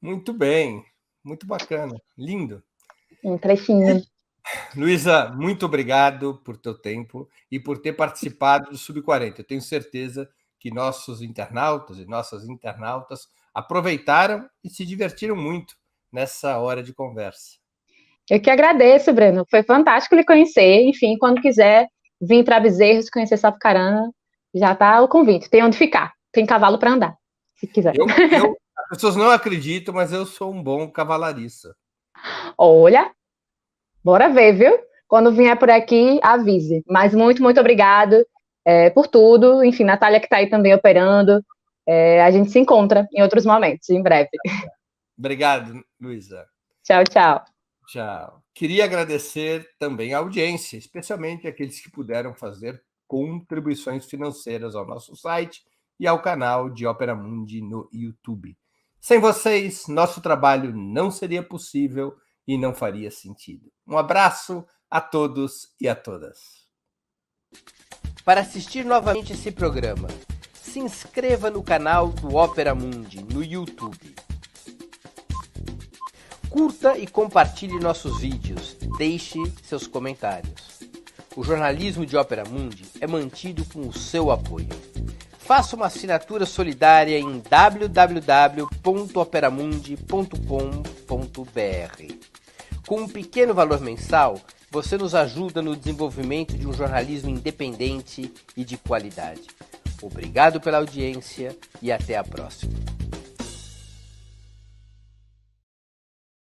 Muito bem, muito bacana, lindo. Um trechinho. Luísa, muito obrigado por teu tempo e por ter participado do Sub-40. Eu tenho certeza que nossos internautas e nossas internautas aproveitaram e se divertiram muito nessa hora de conversa. Eu que agradeço, Breno. Foi fantástico lhe conhecer. Enfim, quando quiser vir para Bezerros, conhecer Sapucarana, já está o convite. Tem onde ficar. Tem cavalo para andar, se quiser. As pessoas não acreditam, mas eu sou um bom cavalarista. Olha, bora ver, viu? Quando vier por aqui, avise. Mas muito, muito obrigado por tudo. Enfim, Natália que está aí também operando. A gente se encontra em outros momentos, em breve. Obrigado, Luísa. Tchau, tchau. Tchau. Queria agradecer também a audiência, especialmente aqueles que puderam fazer contribuições financeiras ao nosso site e ao canal de Ópera Mundi no YouTube. Sem vocês, nosso trabalho não seria possível e não faria sentido. Um abraço a todos e a todas. Para assistir novamente esse programa, se inscreva no canal do Ópera Mundi no YouTube. Curta e compartilhe nossos vídeos. Deixe seus comentários. O jornalismo de Ópera Mundi é mantido com o seu apoio. Faça uma assinatura solidária em www.operamundi.com.br. Com um pequeno valor mensal, você nos ajuda no desenvolvimento de um jornalismo independente e de qualidade. Obrigado pela audiência e até a próxima.